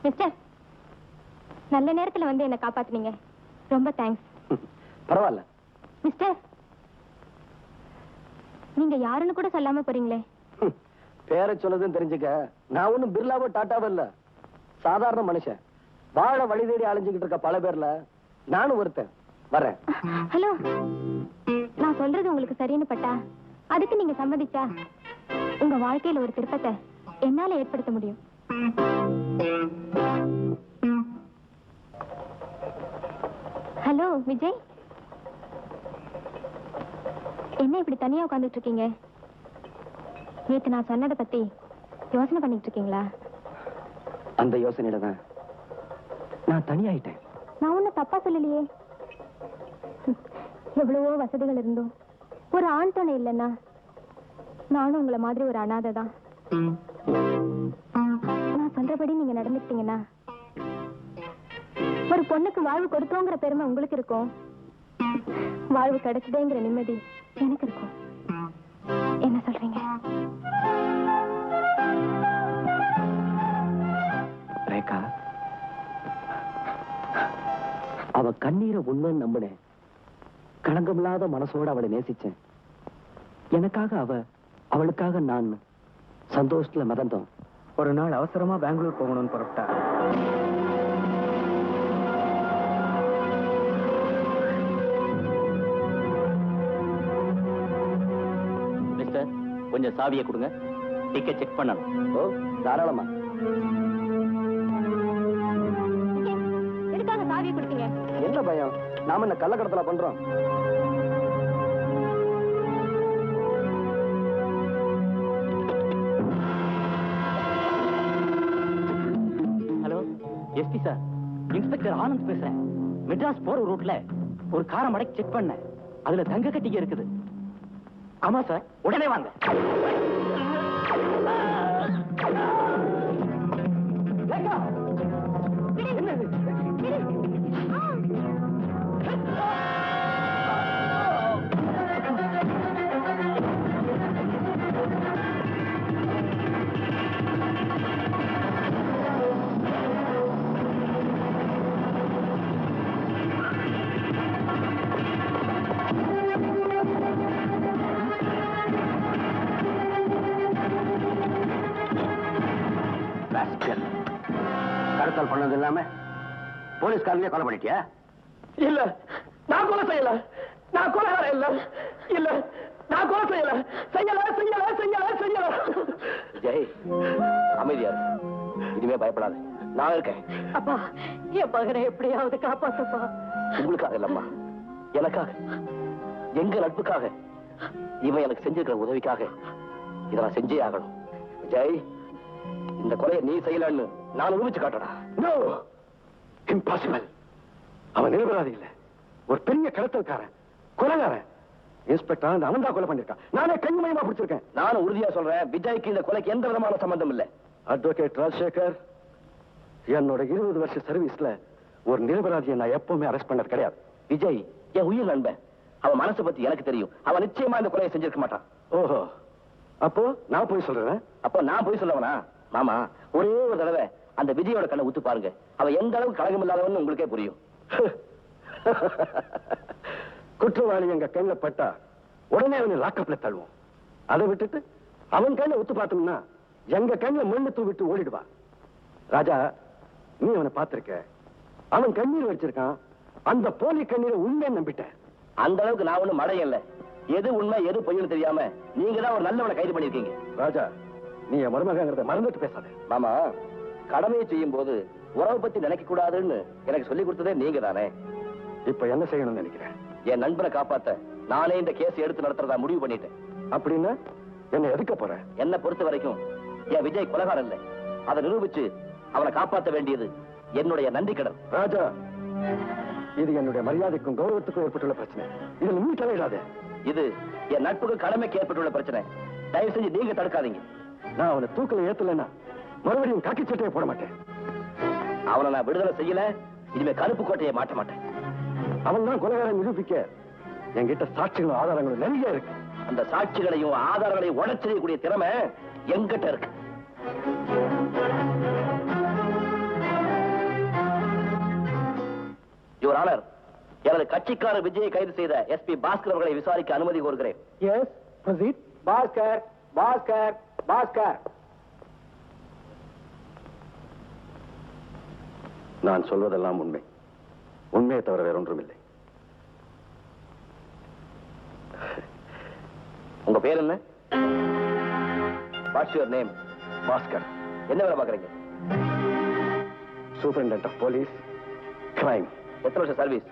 மிஸ்டர், நல்ல நேரத்துல வந்து என்ன காப்பாத்துனீங்க. ரொம்ப தேங்க்ஸ். பரவாயில்ல. மிஸ்டர், நீங்க யாருன்னு கூட சொல்லாம போறீங்களே. பேரை சொல்லதுன்னு தெரிஞ்சுக்க. நான் ஒண்ணும் பிர்லாவோ டாட்டாவோ இல்ல, சாதாரண மனுஷன். வாழ வழி தேடி அலைஞ்சுக்கிட்டு இருக்க பல பேர்ல நானும் ஒருத்தன். வரேன். ஹலோ, நான் சொல்றது உங்களுக்கு சரின்னு பட்டா அதுக்கு நீங்க சம்மதிச்சா உங்க வாழ்க்கையில ஒரு திருப்பத்தை என்னால ஏற்படுத்த முடியும். ஹலோ விஜய், என்ன இப்படி தனியா உட்கார்ந்துட்டு இருக்கீங்க? நேத்து நான் சொன்னதை பத்தி யோசனை பண்ணிட்டு இருக்கீங்களா? அந்த யோசனையில தான் நான் தனியாயிட்டேன். நான் ஒன்னும் தப்பா சொல்லலையே. எவ்வளவோ வசதிகள் இருந்தும் ஒரு ஆண் துணை இல்லைன்னா நானும் உங்களை மாதிரி ஒரு அனாதை தான். நான் சொல்றபடி நீங்க நடந்துக்கிட்டீங்கன்னா ஒரு பொண்ணுக்கு வாழ்வு கொடுத்தோங்கிற பெருமை உங்களுக்கு இருக்கும், வாழ்வு கிடைச்சதேங்கிற நிம்மதி எனக்கு இருக்கும். என்ன சொல்றீங்க? ரேகா, அவ கண்ணீரை உண்மைன்னு நம்பினேன். களங்கமில்லாத மனசோட அவளை நேசிச்சேன். எனக்காக அவளுக்காக நான் சந்தோஷத்துல மறந்தோம். ஒரு நாள் அவசரமா பெங்களூர் போகணும்னு புறப்பட்டா. மிஸ்டர், கொஞ்சம் சாவியை கொடுங்க, டிக்கெட் செக் பண்ணணும். ஓ, தாராளமா. எதுக்காக சாவியை கொடுத்தீங்க? என்ன பயம்? நாம என்ன கள்ளக்கடத்தல பண்றோம்? Hello, SP sir, inspector Anand பேசுறேன். மெட்ராஸ் போற ரூட்ல ஒரு காரை மடக்கி செக் பண்ண, அதுல தங்க கட்டிங்க இருக்குது. ஆமா சார், உடனே வாங்க. கடத்தல் பண்ணது இல்லாம போலீஸ்காரங்களே கொலை பண்ணிட்டியா? இல்ல, நான் கொலை செய்யல. நான் கொலைகாரன் இல்ல. இல்ல, நான் கொலை செய்யல. செய்யல. ஜெய், அமைதியா இரு. இனிமே பயப்படாத, நான் இருக்கேன். அப்பா, என் மகனை எப்படியாவது காப்பாத்துப்பா. உங்களுக்காக இல்லம்மா, எனக்காக, எங்க நட்புக்காக, இவன் எனக்கு செஞ்சிருக்கிற உதவிக்காக இதை நான் செஞ்சே ஆகணும். ஜெய், இந்த கொலையை நீ செய்யலன்னு நான் நிரூபிச்சு காட்டடா. No, impossible. அவன் நிரபராதி இல்ல, ஒரு பெரிய கடத்தல்காரன், கொலைகாரன். இன்ஸ்பெக்டர் அவன் தான் கொலை பண்ணிருக்கான். நானே கண்மயமா பிடிச்சிருக்கேன். நானும் உறுதியா சொல்றேன், விஜய்க்கு இந்த கொலைக்கு எந்த விதமான சம்பந்தம் இல்ல. அட்வொகேட் ராஜசேகர், என்னோட 20 வருஷ சர்வீஸ்ல ஒரு நிரபராதியை நான் எப்பவுமே அரெஸ்ட் பண்ணது கிடையாது. விஜய் என் உயிர் நண்பன். அவன் மனசை பத்தி எனக்கு தெரியும். அவன் நிச்சயமா இந்த கொலையை செஞ்சிருக்க மாட்டான். ஓஹோ, அப்போ நான் போய் சொல்றேன். அப்போ நான் போய் சொல்லவனா? மாமா, ஒரே ஒரு தடவை அந்த விஜயோட கண்ணை ஊத்து பாருங்க. அவன் எந்த அளவுக்கு கலகம் இல்லாதவன்னு உங்களுக்கே புரியும். குற்றவாளி எங்க கண்ணில் பட்டா உடனே அவனை லாக்கப்ல தள்ளுவோம். அதை விட்டுட்டு அவன் கண்ணை ஒத்து பார்த்தோம்னா எங்க கண்ணில் மண்ணு தூவிட்டு ஓடிடுவா. ராஜா, நீ அவனை பார்த்திருக்க. அவன் கண்ணீர் வச்சிருக்கான். அந்த போலி கண்ணீரை உண்மை நம்பிட்டேன். அந்த அளவுக்கு நான் ஒண்ணும் மடையும் இல்ல. எது உண்மை எது பொய்னு தெரியாம நீங்க தான் ஒரு நல்லவனை கைது பண்ணிருக்கீங்க. ராஜா, நீ என் மருமகங்கிறத மறந்துட்டு பேசாத. மாமா, கடமையை செய்யும் போது உறவை பத்தி நினைக்க கூடாதுன்னு எனக்கு சொல்லி கொடுத்ததே நீங்க தானே. இப்ப என்ன செய்யணும்னு நினைக்கிறேன்? என் நண்பனை காப்பாத்த நானே இந்த கேஸ் எடுத்து நடத்துறதா முடிவு பண்ணிட்டேன். அப்படின்னா என்ன எதுக்க போற? என்ன பொறுத்த வரைக்கும் என் விஜய் கொலைகாரன் இல்ல. அதை நிரூபிச்சு அவனை காப்பாற்ற வேண்டியது என்னுடைய நன்றி கடன். ராஜா, இது என்னுடைய மரியாதைக்கும் கௌரவத்துக்கும் ஏற்பட்டுள்ள பிரச்சனை. இதுல நீ தலையிடாத. இது என் நட்புக்கு கடமைக்கு ஏற்பட்டுள்ள பிரச்சனை. தயவு செஞ்சு நீங்க தடுக்காதீங்க. நான் அவனை தூக்கல ஏத்தலைன்னா மறுபடியும் காக்கி சட்டையை போட மாட்டேன். அவனை நான் விடுதலை செய்யல. இனிமே கருப்பு கோட்டையை மாட்ட மாட்டேன். அவன் தான் கொலைகாரன் நிரூபிக்க என்கிட்ட சாட்சிகளும் ஆதாரங்களும் நிறைய இருக்கு. அந்த சாட்சிகளையும் ஆதாரங்களையும் உடச்செய்யக்கூடிய திறமை எங்கிட்ட இருக்கு. யுவர் ஆனர், எனது கட்சிக்காரர் விஜயை கைது செய்த எஸ்பி பாஸ்கர் அவர்களை விசாரிக்க அனுமதி கோருகிறேன். Yes, proceed. பாஸ்கர், பாஸ்கர், பாஸ்கர். நான் சொல்வதெல்லாம் உண்மை. உண்மையை தவிர வேற ஒன்றும் இல்லை. உங்க பேர் என்ன? What's your name? பாஸ்கர். என்ன வேலை பாக்குறீங்க? Superintendent of police, crime. எத்தனை வருஷம் சர்வீஸ்?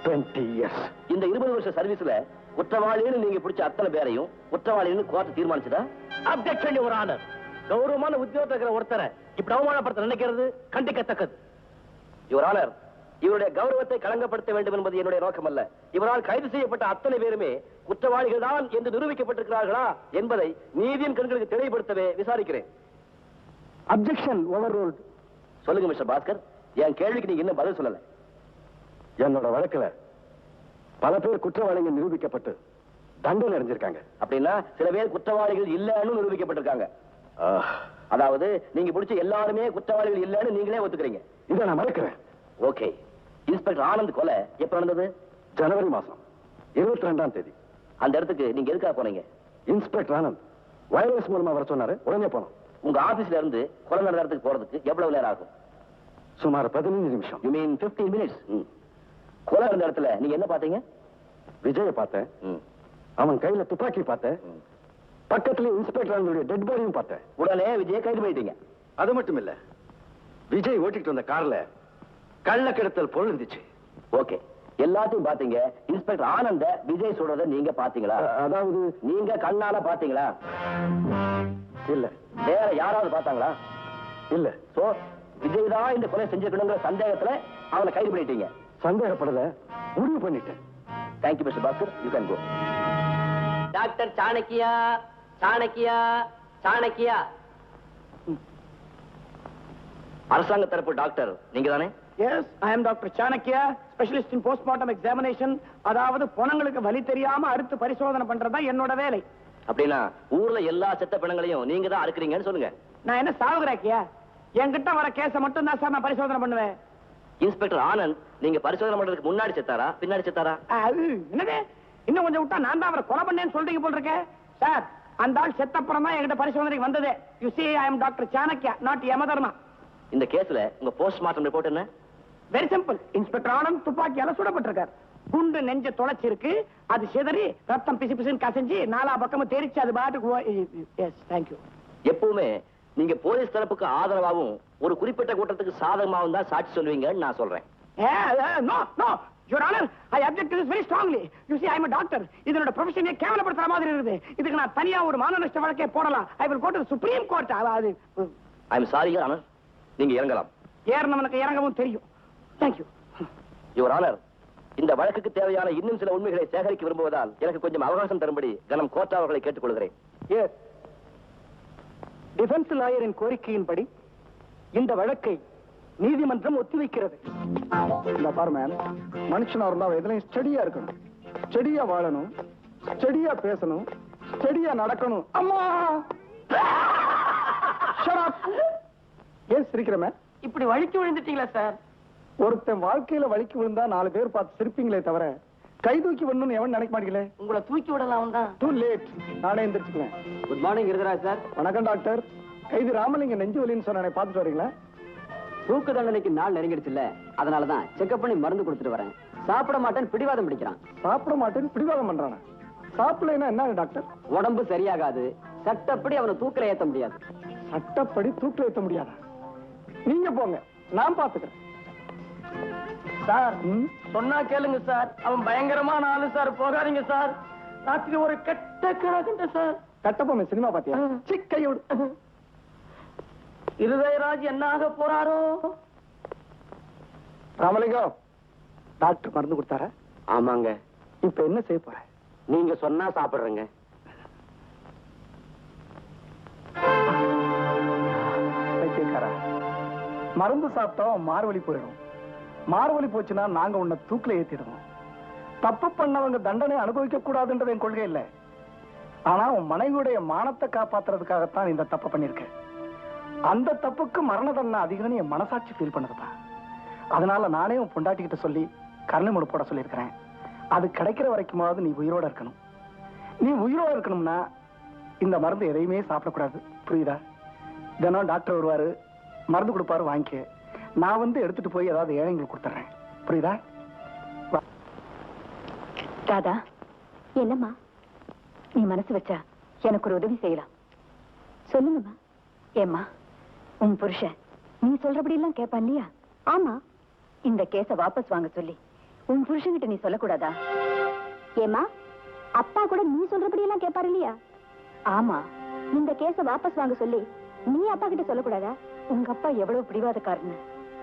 20 years. இந்த 20 வருஷ சர்வீஸ்ல குற்றவாளின்னு நீங்க பிடிச்ச அத்தனை பேரையும் குற்றவாளின்னு கோர்ட் தீர்மானிச்சதா? Objection your honour. கௌரவமான உத்தியோகத்தில் இருக்கிற ஒருத்தரை இப்படி அவமானப்படுத்த நினைக்கிறது கண்டிக்கத்தக்கது. யுவர் ஆனர், இவருடைய கௌரவத்தை களங்கப்படுத்த வேண்டும் என்பது என்னுடைய நோக்கம் அல்ல. இவரால் கைது செய்யப்பட்ட அத்தனை பேருமே குற்றவாளிகள் தான் என்று நிரூபிக்கப்பட்டிருக்கிறார்களா என்பதை நீதியின் கண்களுக்கு தெளிவுபடுத்தவே விசாரிக்கிறேன். அப்ஜெக்ஷன் ஓவர்ரூல்ட். சொல்லுங்க மிஸ்டர் பாஸ்கர், என் கேள்விக்கு நீங்க இன்னும் பதில் சொல்லல. என்னோட வழக்குல பல பேர் குற்றவாளிகள் நிரூபிக்கப்பட்டு தண்டனை அடைஞ்சிருக்காங்க. அப்படின்னா சில பேர் குற்றவாளிகள் இல்லன்னு நிரூபிக்கப்பட்டிருக்காங்க. அதாவது நீங்க பிடிச்ச எல்லாருமே குற்றவாளிகள் இல்லன்னு நீங்களே ஒத்துக்கிறீங்க. இதை நான் மறக்கிறேன். ஓகே. இன்ஸ்பெக்டர் ஆனந்த் கொலை எப்ப நடந்தது? ஜனவரி மாசம் 22ஆம் தேதி. அந்த இடத்துக்கு நீங்க எதுக்காக போனீங்க? இன்ஸ்பெக்டர் ஆனந்த் வயர்லெஸ் மூலமா வர சொன்னாரு. உடனே போனோம். உங்க ஆபீஸ்ல இருந்து கொலை நடந்த இடத்துக்கு போறதுக்கு எவ்வளவு நேரம் ஆகும்? சுமார் 15 நிமிஷம். You mean 15 minutes. கொலை நடந்த இடத்துல நீங்க என்ன பாத்தீங்க? விஜய பார்த்தேன். அவன் கையில துப்பாக்கி பார்த்தேன். பக்கத்துல இன்ஸ்பெக்டர் ஆனந்தோட டெட் பாடியும் பார்த்தேன். உடனே விஜய் கைது பண்ணிட்டீங்க. அது மட்டும் இல்ல, விஜய் ஓட்டிட்டு வந்த கார்ல கள்ள கடத்தல் பொருள் இருந்துச்சு. ஓகே, எல்லாத்தையும் பாத்தீங்க. இன்ஸ்பெக்டர் ஆனந்த விஜய் சொல்றத நீங்க பாத்தீங்களா? அதாவது நீங்க கண்ணால பாத்தீங்களா? இல்ல. வேற யாராவது பார்த்தாங்களா? இல்ல. சோ விஜய் தான் இந்த கொலை செஞ்சிருக்கணுங்கிற சந்தேகத்துல அவனை கைது பண்ணிட்டீங்க. சந்தேகப்படல, முடிவு பண்ணிட்டேன். Thank you mister Bhaskar, you can go. Doctor Chanakya, Chanakya, Chanakya. அரசாங்க தரப்பு டாக்டர் நீங்க தானே? Yes, I am doctor Chanakya, specialist in postmortem examination. அதாவது பொணங்களுக்கு வலி தெரியாம அறுத்து பரிசோதனை பண்றதா என்னோட வேலை. அப்படின்னா ஊர்ல எல்லா செத்த பிணங்களையும் நீங்க தான் அறுக்குறீங்கன்னு சொல்லுங்க. நான் என்ன சாவுகிறாக்கியா? என்கிட்ட வர கேஸ மட்டும் தான் சார் நான் பரிசோதனை பண்ணுவேன். இன்ஸ்பெக்டர் ஆனந்த் நீங்க பரிசோதனை பண்றதுக்கு முன்னாடி செத்தாரா பின்னாடி செத்தாரா? என்னது, இன்னும் கொஞ்சம் விட்டா நான் தான் அவரை கொலை பண்ணேன்னு சொல்றீங்க போல் இருக்கேன். சார், அந்த ஆள் செத்தப்புறம் தான் என்கிட்ட பரிசோதனைக்கு வந்தது. You see, I am doctor Chanakya, not Yamadharma. இந்த கேஸ்ல உங்க போஸ்ட்மார்ட்டம் ரிப்போர்ட் என்ன? Very simple. இன்ஸ்பெக்டர் ஆனந்த் துப்பாக்கியால சுடப்பட்டிருக்கார். குண்டு நெஞ்ச தொலைச்சிருக்கு. அது சிதறி ரத்தம் பிசு பிசுன்னு கசஞ்சி நாலா பக்கமும் தெரிச்சு அது பாட்டுக்கு. Yes, thank you. எப்பவுமே நீங்க போலீஸ் தரப்புக்கு ஆதரவாகவும் ஒரு குறிப்பிட்ட கூட்டத்துக்கு சாதகமாகவும் தான் சாட்சி சொல்லுவீங்கன்னு நான் சொல்றேன். No no your honour, I object to this very strongly. You see, I am a doctor. இதனோட ப்ரொஃபஷனே கேவலப்படுத்துற மாதிரி இருக்குது. இதுக்கு நான் தனியா ஒரு மான நஷ்ட வழக்கே போடலாம். I will go to supreme court. அது ஐ எம் சாரி ஆனர், நீங்க இறங்கலாம். ஏறனவனுக்கு இறங்கவும் தெரியும். தேங்க்யூ. யுவர் ஆனர், இந்த வழக்குக்கு தேவையான இன்னும் சில உண்மைகளை சேகரிக்க விரும்புவதால் எனக்கு கொஞ்சம் அவகாசம் தரும்படி கனம் கோர்ட் அவர்களை கேட்டுக்கொள்கிறேன். எஸ். டிஃபென்ஸ் லாயரின் கோரிக்கையின்படி இந்த வழக்கை நீதிமன்றம் ஒத்திவைக்கிறது. இந்த பாரு மேம், மனுஷனா இருந்தா எதுலையும் ஸ்டடியா இருக்கணும், ஸ்டடியா வாழணும், ஸ்டடியா பேசணும், ஸ்டடியா நடக்கணும். அம்மா ஏன் சிரிக்கிற மேம்? இப்படி வழிக்கு விழுந்துட்டீங்களா சார்? ஒருத்தன் வாழ்க்கையில வலிக்கு விழுந்தா 4 பேர் பார்த்து சிரிப்பீங்களே தவிர கை தூக்கி விடணும்னு எவன் நினைக்க மாட்டீங்களே. உங்களை தூக்கி விடலாம் தான். டூ லேட், நானே எந்திரிச்சுக்குவேன். Good morning Irudharaj sir. வணக்கம் டாக்டர். கைது ராமலிங்க நெஞ்சு வலின்னு சொன்னானே, பார்த்துட்டு வரீங்களா? தூக்கு தண்டனைக்கு நாள் நெருங்கிடுச்சுல்ல, அதனாலதான் செக்அப் பண்ணி மருந்து கொடுத்துட்டு வரேன். சாப்பிட மாட்டேன்னு பிடிவாதம் பிடிக்கிறான். சாப்பிட மாட்டேன்னு பிடிவாதம் பண்றானா? சாப்பிடலைன்னா என்ன டாக்டர்? உடம்பு சரியாகாது. சட்டப்படி அவனை தூக்கில ஏத்த முடியாது. சட்டப்படி தூக்கில ஏத்த முடியாதா? நீங்க போங்க, நான் பாத்துக்கிறேன். சார், சொன்னா கேளுங்க சார். அவன் பயங்கரமான ஆளு சார். போகாதீங்க சார். ராத்திரி ஒரு கெட்ட கிடக்குண்ட சார். கட்டப்பொம்மை சினிமா பாத்தியா? சிக்கையோடு இருதயராஜ் என்ன ஆக போறாரோ? ராமலிங்கம், டாக்டர் மருந்து கொடுத்தாரா? ஆமாங்க. இப்ப என்ன செய்ய போற? நீங்க சொன்னா சாப்பிடுறேங்க. மருந்து சாப்பிட்டா மார்வழி போயிடும். மார்வழி போச்சுன்னா நாங்க உன்னை தூக்கில ஏத்திடுவோம். தப்பு பண்ணவங்க தண்டனை அனுபவிக்க கூடாதுன்றது என் கொள்கை இல்லை. ஆனா உன் மனைவியுடைய மானத்தை காப்பாத்துறதுக்காகத்தான் இந்த தப்பு பண்ணிருக்க. அந்த தப்புக்கு மரண தண்டனை அதிகம்னு என் மனசாட்சி ஃபீல் பண்ணதுப்பா. அதனால நானே உன் பொண்டாட்டிக்கிட்ட சொல்லி கருணை மனு போட சொல்லியிருக்கிறேன். அது கிடைக்கிற வரைக்குமாவது நீ உயிரோட இருக்கணும். நீ உயிரோட இருக்கணும்னா இந்த மருந்து எதையுமே சாப்பிடக்கூடாது, புரியுதா? தினம் டாக்டர் வருவாரு, மருந்து கொடுப்பாரு, வாங்கிக்க. நான் வந்து எடுத்துட்டு போய் ஏதாவது ஏழைங்களுக்கு கொடுத்துறேன், புரியுதா? ராதா, என்னம்மா நீ மனசு வச்சா எனக்கு ஒரு உதவி செய்யலாம். சொல்லுங்கம்மா. ஏம்மா, உன் புருஷன் நீ சொல்றபடி எல்லாம் கேட்பான் இல்லையா? ஆமா. இந்த கேஸ வாபஸ் வாங்க சொல்லி உன் புருஷன்கிட்ட நீ சொல்லக்கூடாதா? ஏமா, அப்பா கூட நீ சொல்றபடி எல்லாம் கேட்பாரு இல்லையா? ஆமா, இந்த கேஸ வாபஸ் வாங்க சொல்லி நீ அப்பா கிட்ட சொல்லக்கூடாதா? உங்க அப்பா எவ்வளவு பிடிவாதக்காரன்னு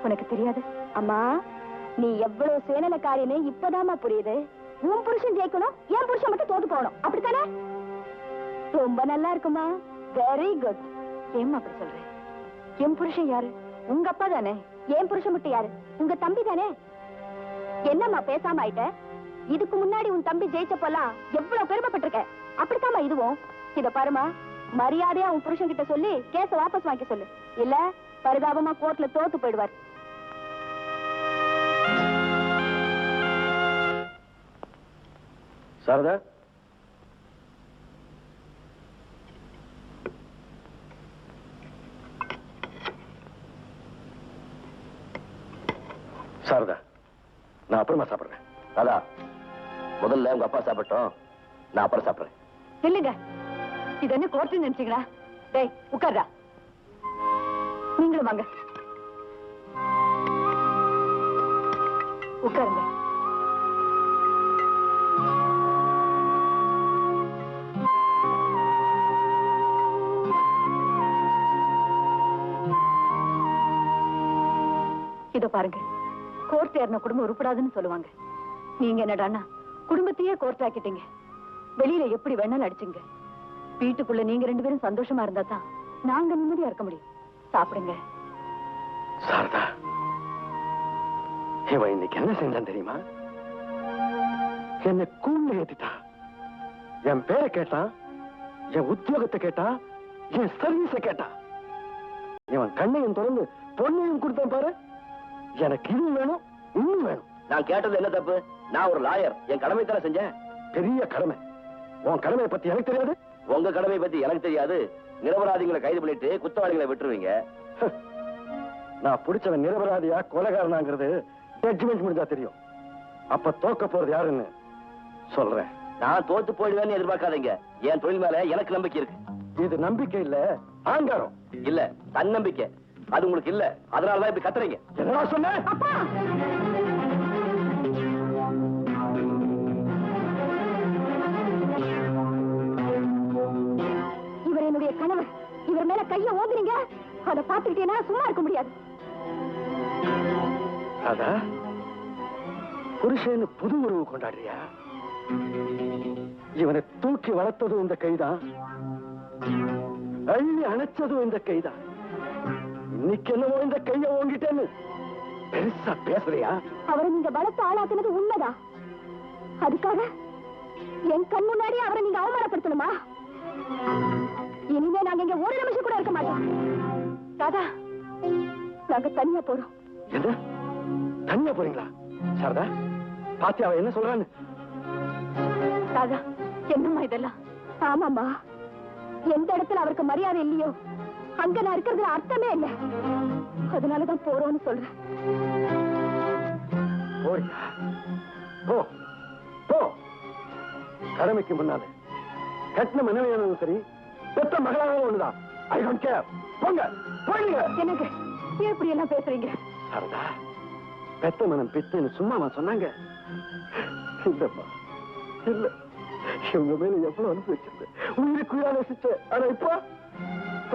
உனக்கு தெரியாது? அம்மா, நீ எவ்வளவு சுயநலக்காரின்னு இப்பதாமா புரியுது. உன் புருஷன் ஜெயிக்கணும், என் புருஷன் மட்டும் தோத்து போகணும், அப்படித்தானே? ரொம்ப நல்லா இருக்குமா. Very good. ஏமா அப்படி சொல்றேன்? என் புருஷன் யாரு? உங்க அப்பா தானே. என் புருஷன் மட்டும் யாரு? உங்க தம்பி தானே. என்னம்மா பேசாம ஆயிட்ட? இதுக்கு முன்னாடி உன் தம்பி ஜெயிச்சப்பெல்லாம் எவ்வளவு பெருமைப்பட்டிருக்க. அப்படித்தாம்மா இதுவும். இத பாருமா, மரியாதையா உன் புருஷன் கிட்ட சொல்லி கேஸ வாபஸ் வாங்கி சொல்லு. இல்ல பரிதாபமா கோர்ட்ல தோத்து போயிடுவார். சாரதா, சாரதா, நான் அப்புறமா சாப்பிடுறேன். ராதா, முதல்ல உங்க அப்பா சாப்பிட்டோம், நான் அப்புறம் சாப்பிடுறேன். இல்லங்க, இது என்ன கோர்ட்டு நினைச்சீங்களா? டேய் உட்கார்றா. நீங்களும் வாங்க, உட்காருங்க. இதோ பாருங்க, கோர்ட் ஏறின குடும்பம் உருப்படாதுன்னு சொல்லுவாங்க. நீங்க என்னடான்னா குடும்பத்தையே கோர்ட் ஆக்கிட்டீங்க. வெளியில எப்படி வேணாலும் அடிச்சுங்க. வீட்டுக்குள்ள நீங்க 2 பேரும் சந்தோஷமா இருந்தா தான் நாங்க நிம்மதியா இருக்க முடியும். சாப்பிடுங்க. சாரதா, இவன் இன்னைக்கு என்ன செஞ்சான் தெரியுமா? என்ன கூண்டு ஏத்திட்டா. என் பேரை கேட்டான், என் உத்தியோகத்தை கேட்டா, என் சர்வீஸ கேட்டா. இவன் கண்ணையும் திறந்து பொண்ணையும் கொடுத்தான் பாரு. எனக்கு இது வேணும், இன்னும் வேணும். நான் கேட்டது என்ன தப்பு? நான் ஒரு லாயர், என் கடமை தானே செஞ்சேன். பெரிய கடமை. உன் கடமையை பத்தி எனக்கு தெரியாது, உங்க கடமை பத்தி எனக்கு தெரியாது. நிரபராதிகளை கைது பண்ணிட்டு குற்றவாளிகளை விட்டுருவீங்க. நான் பிடிச்சவன் நிரபராதியா கொலைகாரனாங்கிறது ஜட்ஜ்மெண்ட் முடிஞ்சா தெரியும். அப்ப தோக்க போறது யாருன்னு சொல்றேன். நான் தோத்து போயிடுவேன்னு எதிர்பார்க்காதீங்க. என் தொழில் மேல எனக்கு நம்பிக்கை இருக்கு. இது நம்பிக்கை இல்ல, ஆங்காரம். இல்ல, தன்னம்பிக்கை. அது உங்களுக்கு இல்ல, அதனாலதான் இப்படி கத்துறீங்க. என்னடா சொன்ன? இவர் என்னுடைய கணவர். இவர் மேல கைய ஓதுறீங்க, அதை பார்த்துக்கிட்டேன்னா சும்மா இருக்க முடியாது. அதா புருஷன் புது உறவு கொண்டாடுறியா? இவனை தூக்கி வளர்த்ததும் இந்த கைதான், அள்ளி அணைச்சதும் இந்த கைதான். இன்னைக்கு என்னவோ இந்த கைய ஓங்கிட்டேன்னு பெருசா பேசுறியா? அவரை நீங்க வளர்த்து ஆளாக்குனது உண்மைதான். அதுக்காக என் கண் முன்னாடி அவரை நீங்க அவமானப்படுத்தணுமா? இனிமே நாங்க இங்க ஒரு நிமிஷம் கூட இருக்க மாட்டோம். தாதா, நாங்க தனியா போறோம். என்ன தனியா போறீங்களா? சாரதா, பாத்தியா அவ என்ன சொல்றான்னு? தாதா, என்னம்மா இதெல்லாம்? ஆமாம்மா, எந்த இடத்துல அவருக்கு மரியாதை இல்லையோ அங்க நான் இருக்கிறதுல அர்த்தமே இல்லை. அதனாலதான் போறோம்னு சொல்றேன். போறியா? போ போ. கடமைக்கு முன்னால கட்டின மனைவியானதும் சரி, பெத்த மகளாகவும் ஒண்ணுதான். I don't care. போங்க, போயிடுங்க. எனக்கு எப்படி எல்லாம் பேசுறீங்க? சாரதா, பெத்த மனம் பெத்துன்னு சும்மாவா சொன்னாங்க? இல்லம்மா, இல்ல. இவங்க மேல எவ்வளவு அனுபவிச்சிருந்தேன், உயிருக்குள்ளா நேசிச்சேன். ஆனா இப்போ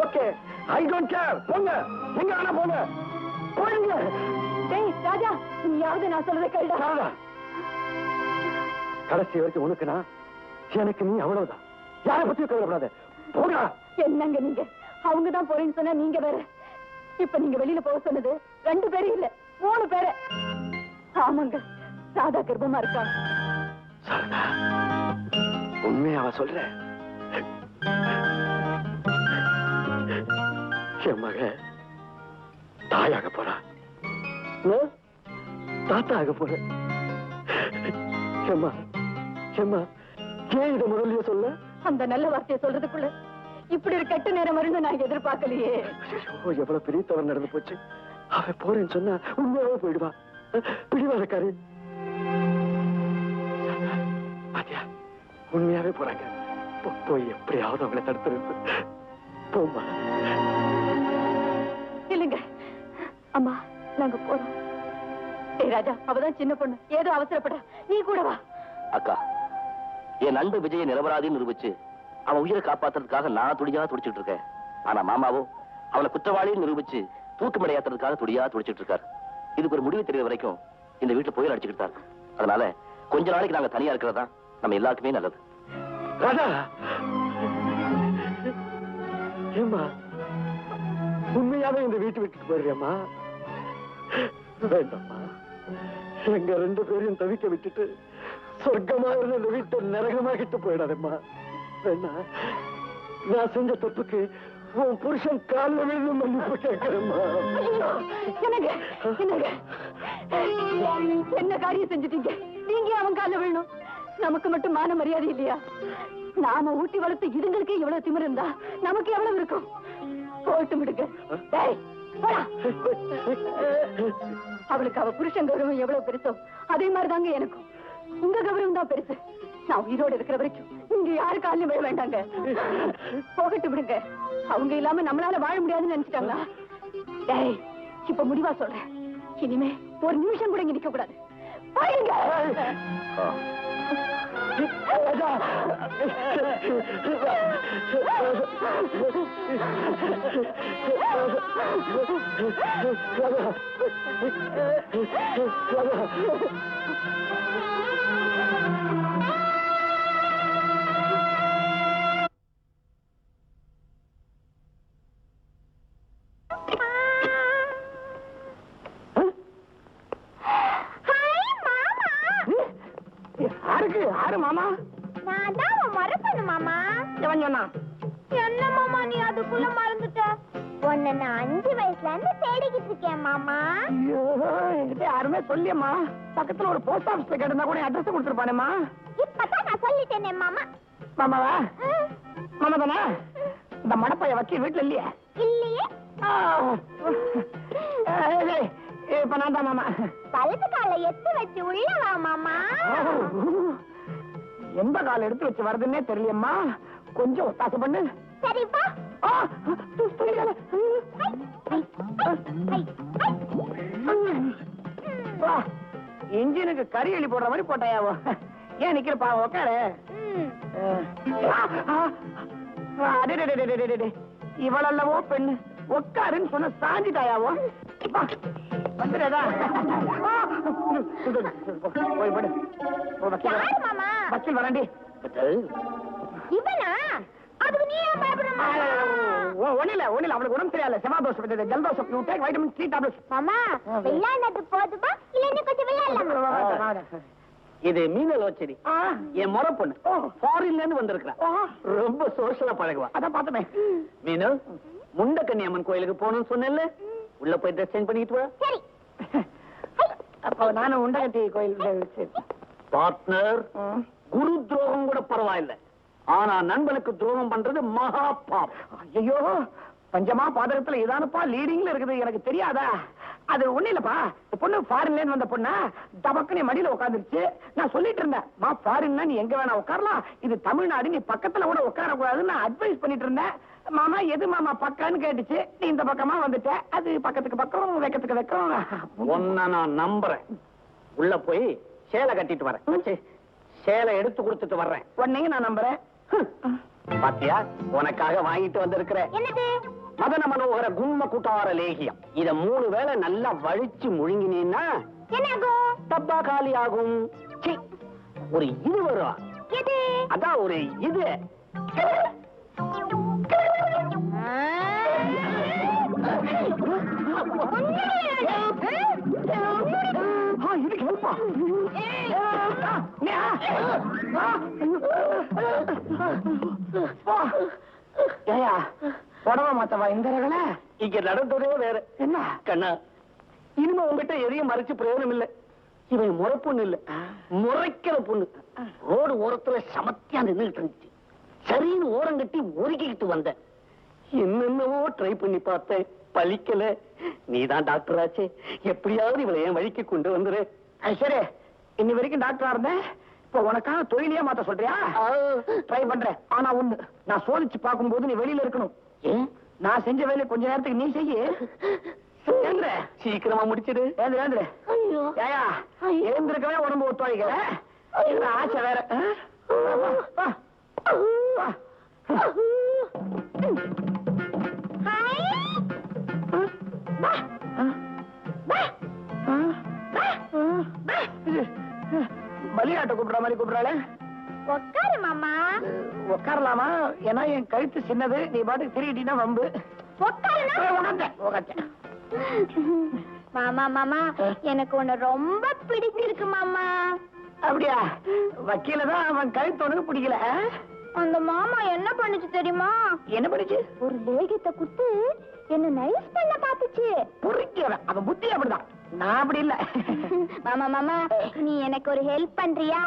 ஓகே, ஐ டோன்ட் கேர். போங்க, எங்க வேணா போங்க, போயிடுங்க. டேய் ராஜா, நீயாவது நான் சொல்றதை கேளுடா. சாரதா, கடைசி வரைக்கும் உனக்கு நான், எனக்கு நீ, அவ்வளவுதான். யாரை பத்தியும் கவலைப்படாத. போங்க. என்னங்க நீங்க? அவங்கதான் போறேன்னு சொன்னா நீங்க வேற. இப்ப நீங்க வெளியில போக சொன்னது 2 பேரும் இல்ல, 3 பேரு. ஆமாங்க, ராதா கர்ப்பமா இருக்காங்க. சாரதா, உண்மையாவா சொல்ற? என் மக தாயாக போறா, தாத்தா ஆக போற. ஏம்மா, ஏம்மா, ஏன் இதை முதல்லயே சொல்ல? அந்த நல்ல வார்த்தையை சொல்றதுக்குள்ள இப்படி ஒரு கெட்ட நேரம் வரும்னு நான் எதிர்பார்க்கலையே. ஐயோ, எவ்வளவு பெரிய தவறு நடந்து போச்சு. அவ போறேன்னு சொன்னா உண்மையாவே போயிடுவா. பிடிவாதக்காரி. பாத்தியா, உண்மையாவே போறாங்க. போய் எப்படியாவது அவங்களை தடுத்து போமா. இல்லைங்க அம்மா, நாங்க போறோம். ஏய் ராஜா, அவதான் சின்ன பொண்ணு, ஏதோ அவசரப்பட, நீ கூட வா. அக்கா, என் நண்பன் விஜயை நிரபராதின்னு நிரூபிச்சு அவன் உயிரை காப்பாத்துறதுக்காக நான் துடியா துடிச்சிட்டு இருக்கேன். ஆனா மாமாவோ அவளை குற்றவாளின்னு நிரூபிச்சு தூக்கு ஏத்துறதுக்காக துடியா துடிச்சிட்டு இருக்காரு. இதுக்கு ஒரு முடிவு தெரியற வரைக்கும் இந்த வீட்டுல புயல் அடிச்சுக்கிட்டு தான் இருக்கும். அதனால கொஞ்ச நாளைக்கு நாங்க தனியா இருக்கிறதா நம்ம எல்லாருக்குமே நல்லது. ராதா, ஏம்மா உண்மையாவே இந்த வீட்டு விட்டுட்டு போயிருக்கேம்மா? வேண்டாம்மா, எங்க 2 பேரையும் தவிக்க விட்டுட்டு சொர்க்கமா இருந்த இந்த வீட்டை நரகமாகிட்டு போயிடாதேம்மா. வேணா, நான் செஞ்ச தப்புக்கு உன் புருஷன் காலில் விழுந்து மன்னிப்பு கேட்கிறேம்மா. என்ன காரியம் செஞ்சுட்டீங்க? நீங்க அவன் காலில் விழணும். நமக்கு மட்டும் மான மரியாதை இல்லையா? நாம ஊட்டி வளர்த்து இதுங்களுக்கு இவ்வளவு திமிரு இருந்தா நமக்கு எவ்வளவு இருக்கும்? போட்டு விடுங்க. அவளுக்கு அவ புருஷன் கௌரவம் எவ்வளவு பெருசோ அதே மாதிரிதாங்க எனக்கும். உங்க கௌரவம் தான் பெருசு. நான் உயிரோடு இருக்கிற வரைக்கும் நீங்க யாரு காலையும் விழ வேண்டாங்க. போகட்டு விடுங்க. அவங்க இல்லாம நம்மளால வாழ முடியாதுன்னு நினைச்சிட்டாங்களா? டேய், இப்ப முடிவா சொல்றேன். இனிமே ஒரு நிமிஷம் கூட இங்க நிக்க கூடாது. பாருங்க. யாரு மாமா? நான் தான் மறப்பேன் மாமா. என்ன மாமா நீ அதுக்குள்ள மறந்துட்ட? உன்னை நான் 5 வயசுல இருந்து தேடிக்கிட்டு இருக்கேன் மாமா. என்கிட்ட யாருமே சொல்லியம்மா. பக்கத்துல ஒரு போஸ்ட் ஆபீஸ்ல கேட்டிருந்தா கூட அட்ரஸ் கொடுத்துருப்பானேம்மா. இப்பதான் நான் சொல்லிட்டேனே மாமா. மாமாவா? மாமா தானே? இந்த மடப்பைய வக்கீல் வீட்டுல இல்லையா? இல்லையே. இப்ப நான் தான் மாமா. வலது காலை எடுத்து வச்சு உள்ள வா மாமா. எந்த கால எடுத்து வச்சு வருதுன்னே தெரியலையம்மா. கொஞ்சம் ஒத்தாசை பண்ணு. சரிப்பா. இன்ஜினுக்கு கறி எலி போடுற மாதிரி போட்டாயாவோ? ஏன் நிக்கிற பாவம்? உட்காரு. இவளல்லவோ பெண்ணு உட்காருன்னு சொன்ன சாஞ்சிட்டாயாவோ? வந்துடுறதா? போய் படு. வக்கீல் வராண்டி. இவனா? அதுக்கு நீ ஏன் பயப்படுற மாமா? ஒண்ணில அவளுக்கு உடம்பு சரியில்லை. செமாதோஷம், ஜலதோஷம். You take vitamin C tablets. மாமா, விளையாடுறது போதுமா இல்ல இன்னும் கொஞ்சம் விளையாடலாமா? இது மீனலோச்சரி, என் முறை பொண்ணு. ஃபாரின்ல இருந்து வந்திருக்கா. ரொம்ப சோஷலா பழகுவா. அதான் பார்த்தமே. மீனு, முண்டக்கண்ணி அம்மன் கோயிலுக்கு போகணும்னு சொன்னேன்ல, உள்ள போய் ட்ரெஸ் சேஞ்ச் பண்ணிட்டு வா. சரி. அப்ப நானும் உண்டகட்டி கோயில். பார்ட்னர், குரு துரோகம் கூட பரவாயில்லை, ஆனா நண்பனுக்கு துரோகம் பண்றது மகா பாவம். ஐயோ, பஞ்சமா பாதகத்துல இதானப்பா லீடிங்ல இருக்குது. எனக்கு தெரியாதா? அது ஒண்ணு இல்லப்பா. பொண்ணு ஃபாரின்ல இருந்து வந்த பொண்ணா தபக்குனே மடியில உட்காந்துருச்சு. நான் சொல்லிட்டு இருந்தேன், மா ஃபாரின்னா நீ எங்க வேணா உட்காரலாம், இது தமிழ்நாடு, நீ பக்கத்துல கூட உட்கார கூடாதுன்னு நான் அட்வைஸ் பண்ணிட்டு இருந்தேன். மாமா எது மாமா பக்கம்னு கேட்டுச்சு. நீ இந்த பக்கமா வந்துட்ட. அது பக்கத்துக்கு பக்கம், வெக்கத்துக்கு வெக்கம். ஒன்ன நான் நம்புறேன். உள்ள போய் சேலை கட்டிட்டு வரேன். சேலை எடுத்து கொடுத்துட்டு வர்றேன். உன்னையும் நான் நம்புறேன். பாத்தியா, உனக்காக வாங்கிட்டு வந்திருக்கிறேன். என்னது? மதன மனோகர குண்ம கூட்டார லேகியம். இத 3 வேளை நல்லா வழிச்சு முழுங்கினீன்னா என்னாகும்? டப்பா காலி ஆகும். ஒரு இது வரும். எது? அதான் ஒரு இது. இதுக்கு ஹெல்ப்பா? ஏயா உடம்ப மாத்தவா இந்த ரகல? இங்க நடந்ததே வேற. என்ன கண்ணா, இனிமே உங்ககிட்ட எதையும் மறைச்சு பிரயோஜனம் இல்ல. இவன் முறை பொண்ணு இல்ல, முறைக்கிற பொண்ணு. ரோடு ஓரத்துல சமத்தியா நின்றுட்டு இருந்துச்சு. சரின்னு ஓரம் கட்டி ஒதுக்கிக்கிட்டு வந்த. என்னென்னவோ ட்ரை பண்ணி பார்த்தேன், பழிக்கல. நீதான் டாக்டர் ஆச்சே, எப்படியாவது இவளை என் வழிக்கு கொண்டு வந்துரு. சரி, இன்னி வரைக்கும் டாக்டரா இருந்தேன், இப்ப உனக்கான தொழிலையே மாத்த சொல்றியா? ட்ரை பண்றேன். ஆனா ஒண்ணு, நான் சோதிச்சு பார்க்கும்போது நீ வெளியில இருக்கணும். ஏன்? நான் செஞ்ச வேலையை கொஞ்ச நேரத்துக்கு நீ செய்ய. சீக்கிரமா முடிச்சிடு. ஏந்திரு. ஏயா எழுந்திருக்கவே உடம்பு ஒத்துழைக்கிற. ஆசை வேற. பலியாட்ட கூப்பிடுற மாதிரி கூப்பிடுறாளே. உட்காரு மாமா. உட்காரலாமா? ஏன்னா என் கழுத்து சின்னது, நீ பாட்டுக்கு திருக்கிட்டீங்கன்னா வம்பு. மாமா மாமா எனக்கு உன்னை ரொம்ப பிடிச்சிருக்கு மாமா. அப்படியா? வக்கீல தான் அவன் கழுத்து உனக்கு பிடிக்கல. அந்த மாமா என்ன பண்ணுச்சு தெரியுமா? என்ன பண்ணுச்சு? ஒரு லேகியத்தை குடுத்து என்ன நைஸ் பண்ண பாத்துச்சு. புரிக்கிறவன் அவன் புத்தி அப்படிதான், நான் அப்படி இல்ல. மாமா மாமா நீ எனக்கு ஒரு ஹெல்ப் பண்றியா?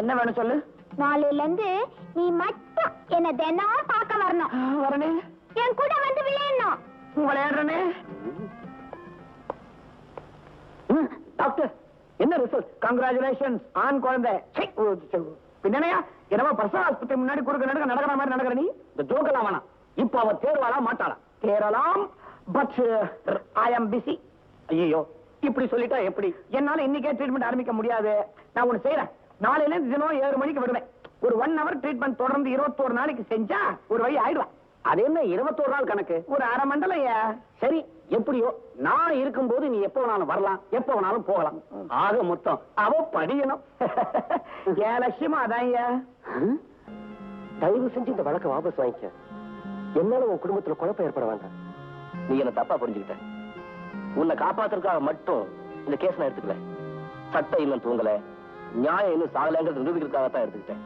என்ன வேணும் சொல்லு. நாளையில இருந்து நீ மட்டும் என்ன தினம் பார்க்க வரணும். வரனே? என் கூட வந்து விளையாடணும். விளையாடுறனே. டாக்டர் என்ன ரிசல்ட்? கங்க்ராச்சுலேஷன்ஸ், ஆண் குழந்தை. பின்னையா என்னவோ பர்சனல் ஆஸ்பத்திரி முன்னாடி குறுக்க நடுக்க நடக்கிற மாதிரி நடக்கிற நீ. இந்த ஜோக்கெல்லாம் வேணாம். இப்ப அவ தேர்வாளா மாட்டாளா? தேரலாம், பட் ஐ அம் பிஸி. ஐயோ இப்படி சொல்லிட்டா எப்படி? என்னால இன்னைக்கே ட்ரீட்மெண்ட் ஆரம்பிக்க முடியாது. நான் ஒண்ணு செய்யறேன், நாளையில இருந்து தினம் 7 மணிக்கு விடுவேன். ஒரு 1 hour ட்ரீட்மெண்ட் தொடர்ந்து 21 நாளைக்கு செஞ்சா ஒரு வழி ஆயிடுவேன். அது என்ன 21 நாள் கணக்கு? ஒரு அரை மண்டலம். சரி எப்படியோ, நான் இருக்கும்போது நீ எப்ப வேணாலும் வரலாம், எப்ப வேணாலும் போகலாம். ஆக மொத்தம் அவ படியணும். ஏன் லட்சியமா அதான். தயவு செஞ்சு இந்த வழக்கை வாபஸ் வாங்கிக்க. என்னால உன் குடும்பத்துல குழப்பம் ஏற்பட வேண்டாம். நீ என்ன தப்பா புரிஞ்சுக்கிட்ட. உன்னை காப்பாத்துறதுக்காக மட்டும் இந்த கேஸ் நான் எடுத்துக்கல. சட்டம் இன்னும் தூங்கல, நியாயம் இன்னும் சாகலங்கிறது நிரூபிக்கிறதுக்காக தான் எடுத்துக்கிட்டேன்.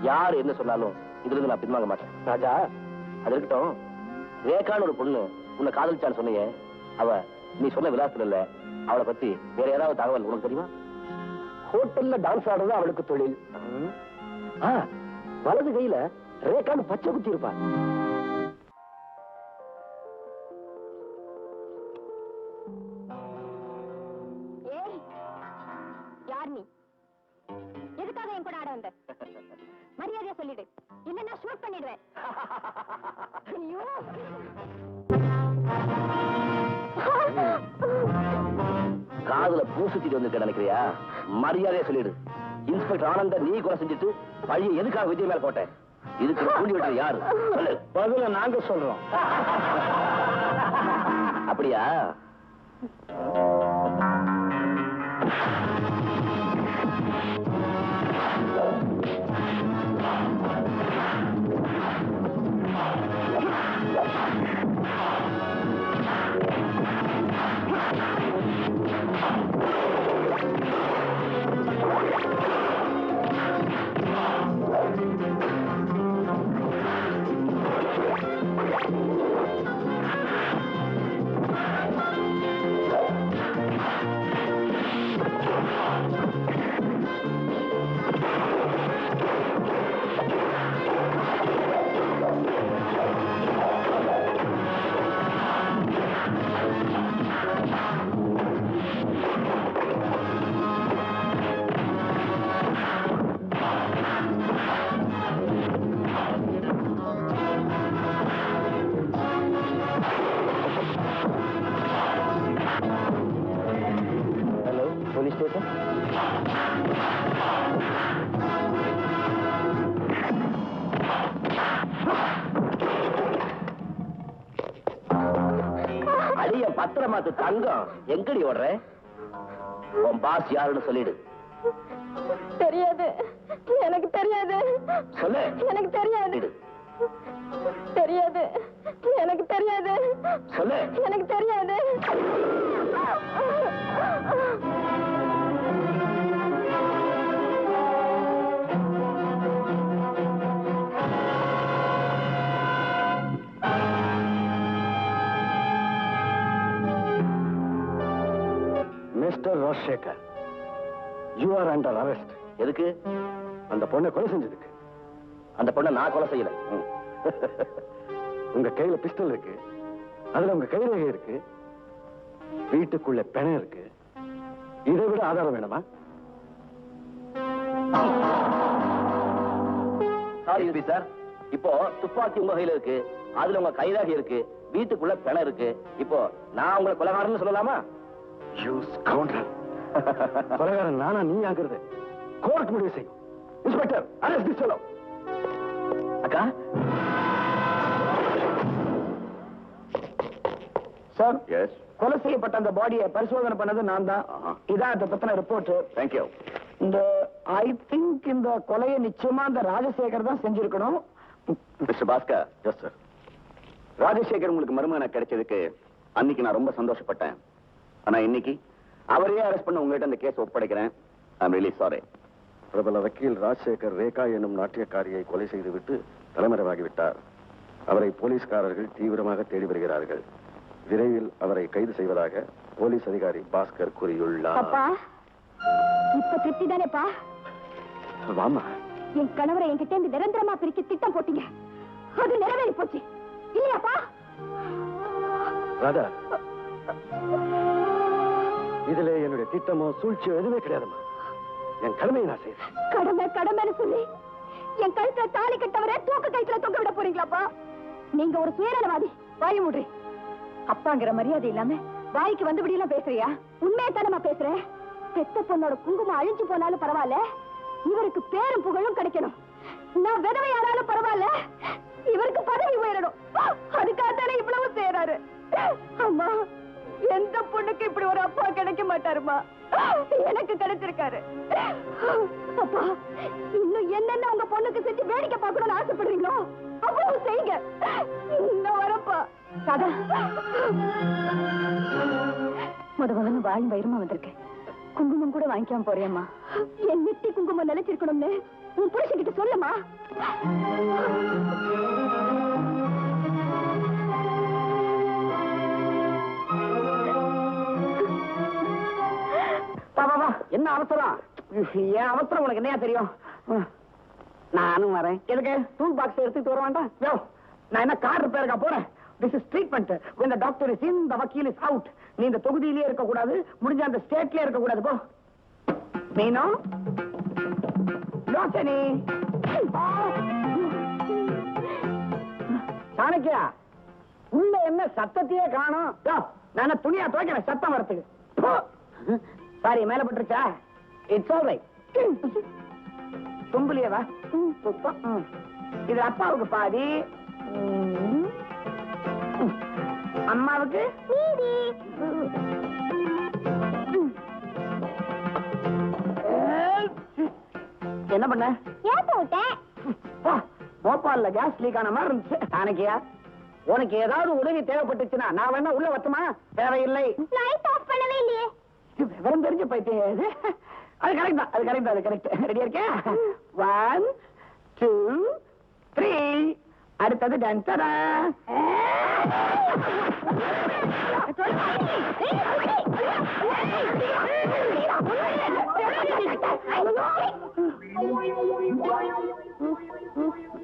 யாரு என்ன சொன்னாலும் இதுல இருந்து நான் பின்வாங்க மாட்டேன். ராஜா அது இருக்கட்டும், ரேகான்னு ஒரு பொண்ணு உன்னை காதலிச்சான்னு சொன்னீங்க. அவ நீ சொன்ன விலாசத்துல இல்ல. அவளை பத்தி வேற ஏதாவது தகவல் உனக்கு தெரியுமா? ஹோட்டல்ல டான்ஸ் ஆடுறது அவளுக்கு தொழில். வலது கையில ரேகான்னு பச்சை குத்தி இருப்பா. யார் நீ? எதுக்காக என் கூட ஆட வந்த? மரியாதையா சொல்லிடு, இல்லன்னா ஷூட் பண்ணிடுவேன். ஐயோ காதுல பூ சுத்திட்டு வந்து நினைக்கிறியா? மரியாதையா சொல்லிடு. இன்ஸ்பெக்டர் ஆனந்த நீ கொலை செஞ்சுட்டு பழிய எதுக்காக விஜய் மேல போட்டேன்? இதுக்கு கூலி விட்டது யாரு? சொல்லு. பதில நாங்க சொல்றோம். அப்படியா? அடிய பத்திரமாத்து தங்கம், எங்கடி ஓடுற? உன் பாஸ் யாருன்னு சொல்லிடு. தெரியாது, எனக்கு தெரியாது. சொல்லு. எனக்கு தெரியாது. தெரியாது, எனக்கு தெரியாது. சொல்லு. எனக்கு தெரியாது. Mister Rajasekar, you are under arrest. எதுக்கு? அந்த பொண்ணை கொலை செஞ்சதுக்கு. அந்த பொண்ணை நான் கொலை செய்யல. உங்க கையில பிஸ்டல் இருக்கு, அதுல உங்க கைரேகை இருக்கு, வீட்டுக்குள்ள பிணம் இருக்கு. இதை விட ஆதாரம் வேணுமா? சாரி சார், இப்போ துப்பாக்கி உங்க கையில இருக்கு, அதுல உங்க கைரேகை இருக்கு, வீட்டுக்குள்ள பிணம் இருக்கு. இப்போ நான் உங்களை கொலைகாரன்னு சொல்லலாமா? கொலைகாரன் நானா நீ ஆகுறது கோர்ட் முடிவு செய்யும். Inspector arrest this fellow. அக்கா சார், எஸ், கொலை செய்யப்பட்ட அந்த பாடியை பரிசோதனை பண்ணது நான் தான். இதான் அதை பத்தின ரிப்போர்ட். தேங்க்யூ. இந்த ஐ திங்க் இந்த கொலையை நிச்சயமா அந்த ராஜசேகர் தான் செஞ்சிருக்கணும். Mister Bhaskar. Yes sir. Rajasekar உங்களுக்கு மருமகனா கிடைச்சதுக்கு அன்னைக்கு நான் ரொம்ப சந்தோஷப்பட்டேன். ஆனா இன்னைக்கு அவரையே அரெஸ்ட் பண்ண உங்ககிட்ட அந்த கேஸ் ஒப்படைக்கிறேன். I am really sorry. பிரபல வக்கீல் ராஜசேகர் ரேகா எனும் நாட்டியக்காரியை கொலை செய்துவிட்டு தலைமறைவாகிவிட்டார். அவரை போலீஸ்காரர்கள் தீவிரமாக தேடி வருகிறார்கள். விரைவில் அவரை கைது செய்வதாக போலீஸ் அதிகாரி பாஸ்கர் கூறியுள்ளார். அப்பா, இப்ப திருப்தி தானேப்பா? வாமா. என் கணவரை என்கிட்ட இருந்து நிரந்தரமா பிரிக்க திட்டம் போட்டீங்க. அது நிறைவேறி போச்சு இல்லையாப்பா? ராதா, இதுல என்னுடைய திட்டமோ சூழ்ச்சியோ எதுவுமே கிடையாதுமா. என் கடமையை நான் செய்யறேன். கடமை கடமைன்னு சொல்லி என் கழுத்துல தாலி கட்டவரை தூக்கு கைத்துல தொங்க விட போறீங்களாப்பா? நீங்க ஒரு சுயநலவாதி. வாய் மூடு. அப்பாங்கிற மரியாதை இல்லாம வாய்க்கு வந்தபடி எல்லாம் பேசுறியா? உண்மையை தானமா பேசுறேன். பெத்த பொண்ணோட குங்குமம் அழிஞ்சு போனாலும் பரவாயில்ல, இவருக்கு பேரும் புகழும் கிடைக்கணும். நான் விதவையானாலும் பரவாயில்ல, இவருக்கு பதவி உயரணும். அதுக்காகத்தானே இவ்வளவு செய்யறாரு. அம்மா, எந்த பொண்ணுக்கு இப்படி ஒரு அப்பா கிடைக்க மாட்டாருமா. எனக்கு கிடைச்சிருக்காரு. அப்பா, இன்னும் என்னென்ன உங்க பொண்ணுக்கு செஞ்சு வேடிக்கை பார்க்கணும்னு ஆசைப்படுறீங்களோ அவ்வளவு செய்யுங்க. நான் வரப்பா. முதல்ல வாயும் வயிறுமா வந்திருக்கேன். குங்குமம் கூட வாங்கிக்காம போறியம்மா. என் நெட்டி குங்குமம் நிலைச்சிருக்கணும்னு உன் புருஷன்கிட்ட சொல்லுமா. என்ன அவசரம்? ஏன் அவசரம்? உனக்கு என்னையா தெரியும்? நானும் வரேன். எதுக்கு? டூல் பாக்ஸ் எடுத்துட்டு வர வேண்டாம்? யோ, நான் என்ன கார் ரிப்பேருக்கா போறேன்? This is treatment. When the doctor is in, the vakil is out. நீ இந்த தொகுதியிலேயே இருக்க கூடாது, முடிஞ்ச அந்த ஸ்டேட்லயே இருக்க கூடாது. போ. மீனோ, யோசனி, சாணக்கியா, உள்ள என்ன சத்தத்தையே காணோம்? நான் துணியா துவைக்கிறேன் சத்தம் வரத்துக்கு. சாரி, மேல பட்டுருச்சா? It's all right. தும்புலியவா? இது அப்பாவுக்கு பாதி, அம்மாவுக்கு மீதி. என்ன பண்ண? போபால்ல கேஸ் லீக் ஆன மாதிரி இருந்துச்சு. சாணக்கியா, உனக்கு ஏதாவது உதவி தேவைப்பட்டுச்சுன்னா நான் வேணா உள்ள வச்சுமா? தேவையில்லை. லைட் ஆஃப் பண்ணவே இல்லையே. விவரம் தெரிஞ்சு போயிட்டே. அது கரெக்ட் தான், அது கரெக்ட், அது கரெக்ட். ரெடியா இருக்கேன்? 1 2 3. அடுத்தது டான்ஸரா.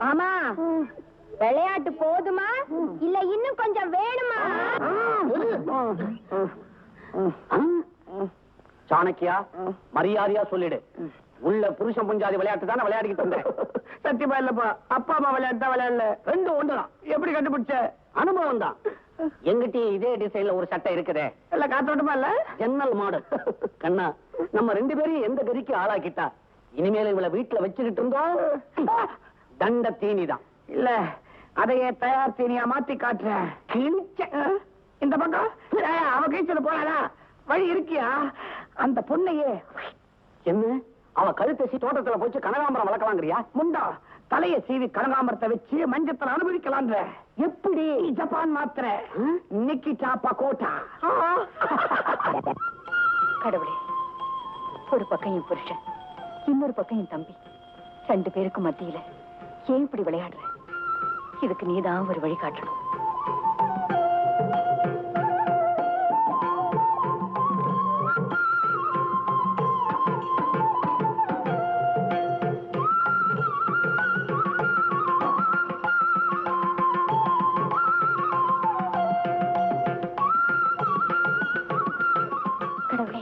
ஆமா, விளையாட்டு போதுமா இல்ல இன்னும் கொஞ்சம் வேணுமா? சாணக்கியா, மரியாதையா சொல்லிடு. உள்ள புருஷன் புஞ்சாதி விளையாட்டு தானே விளையாடிக்கிட்டு இருந்தேன். சத்தியமா இல்லப்பா, அப்பா அம்மா விளையாட்டு தான் விளையாடல. ரெண்டும் ஒண்ணுதான். எப்படி கண்டுபிடிச்ச? அனுபவம் தான். எங்கிட்ட இதே டிசைன்ல ஒரு சட்டை இருக்குதே. இல்ல காத்தோட்டமா இல்ல, ஜன்னல் மாடல். கண்ணா, நம்ம 2 பேரையும் எந்த கதிக்கு ஆளாக்கிட்டா? இனிமேல இவளை வீட்டுல வச்சுக்கிட்டு இருந்தோம், தண்ட தீனி தான். இல்ல, அதையே தயார் தீனியா மாத்தி காட்டுறேன். இந்த பக்கம் அவ கீழ்ச்சல போனாடா. வழி இருக்கியா? அந்த பொண்ணையே என்ன அவ கழுத்தை தோட்டத்துல போச்சு கனகாம்பரம் வளர்க்கலாங்கிறியா? முண்டா, தலைய சீவி கனகாம்பரத்தை வச்சு மஞ்சத்துல அனுபவிக்கலான்ற. எப்படி? ஜப்பான் மாத்திர நிக்கி சாப்பா கோட்டா. கடவுளே, ஒரு பக்கம் என் புருஷன், இன்னொரு பக்கம் என் தம்பி. 2 பேருக்கு மத்தியில ஏன் இப்படி விளையாடுற? இதுக்கு நீதான் ஒரு வழி காட்டணும். கடவுளே,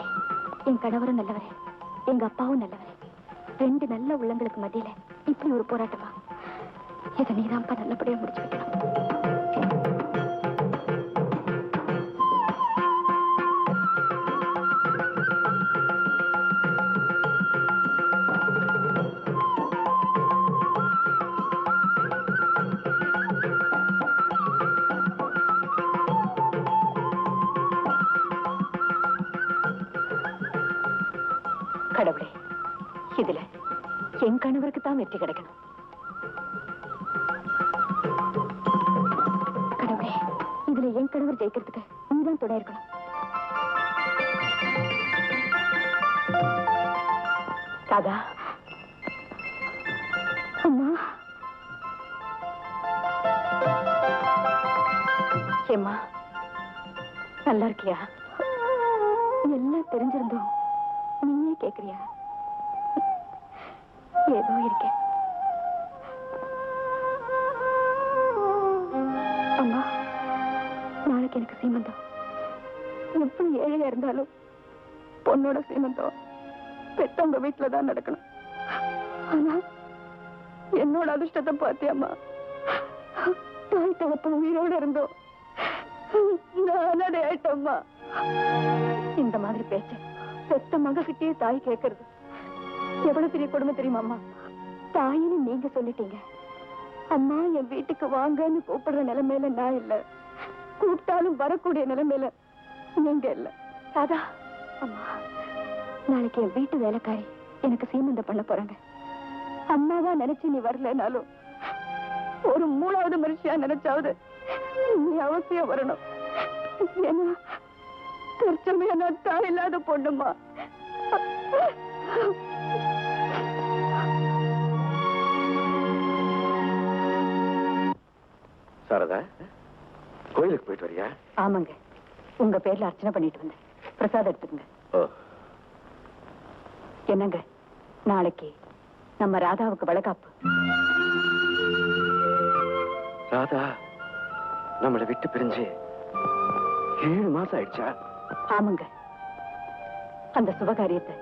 என் கணவரும் நல்லவரே, எங்க அப்பாவும் நல்லவரே. 2 நல்ல உள்ளங்களுக்கு மத்தியில இப்படி ஒரு போராட்டமா? இதை நீதான்ப்பா நல்லபடியா முடிச்சு வைக்கணும். கடவுளே, இதுல என் கணவருக்கு தான் வெற்றி கிடைக்கணும். கடவுளே, இதுல என் கணவர் ஜெயிக்கிறதுக்கு நீதான் துணை இருக்கணும். ராதா, அம்மா, ஏம்மா நல்லா இருக்கியா? எல்லாம் தெரிஞ்சிருந்தோம் நீயே கேக்குறியா? ஏதோ இருக்கேன். அம்மா, நாளைக்கு எனக்கு சீமந்தம். எப்படி ஏழையா இருந்தாலும் பொண்ணோட சீமந்தம் பெத்தவங்க வீட்டுலதான் நடக்கணும். ஆனா என்னோட அதிர்ஷ்டத்தை பார்த்தியம்மா, தாய் தகப்பன் உயிரோட இருந்தோம் நான் ஆயிட்டம்மா. இந்த மாதிரி பேச்ச பெத்த மகக்கிட்டே தாய் கேட்கறது எவ்வளவு பெரிய கொடுமை தெரியுமாம்மா? தாயின்னு நீங்க சொல்லிட்டீங்க. அம்மா என் வீட்டுக்கு வாங்கன்னு கூப்பிடுற நிலைமையில நான் இல்ல, கூப்பிட்டாலும் வரக்கூடிய நிலைமையில நீங்க இல்ல. ராதா, அம்மா, நாளைக்கு என் வீட்டு வேலைக்காரி எனக்கு சீமந்தம் பண்ண போறாங்க. அம்மாவா நினைச்சு நீ வரலனாலும் ஒரு 3வது மனுஷியா நினைச்சாவது நீ அவசியம் வரணும். ஏன்னா தற்சமயம் நான் தாய் இல்லாத பொண்ணுமா. சாரதா, கோயிலுக்கு போயிட்டு வரியா? ஆமாங்க, உங்க பேர்ல அர்ச்சனை பண்ணிட்டு வந்தேன். பிரசாதம் எடுத்துக்கங்க. என்னங்க, நாளைக்கு நம்ம ராதாவுக்கு வளகாப்பு. ராதா நம்மளை விட்டு பிரிஞ்சு 7 மாசம் ஆயிடுச்சா? ஆமாங்க, அந்த சுபகாரியத்தை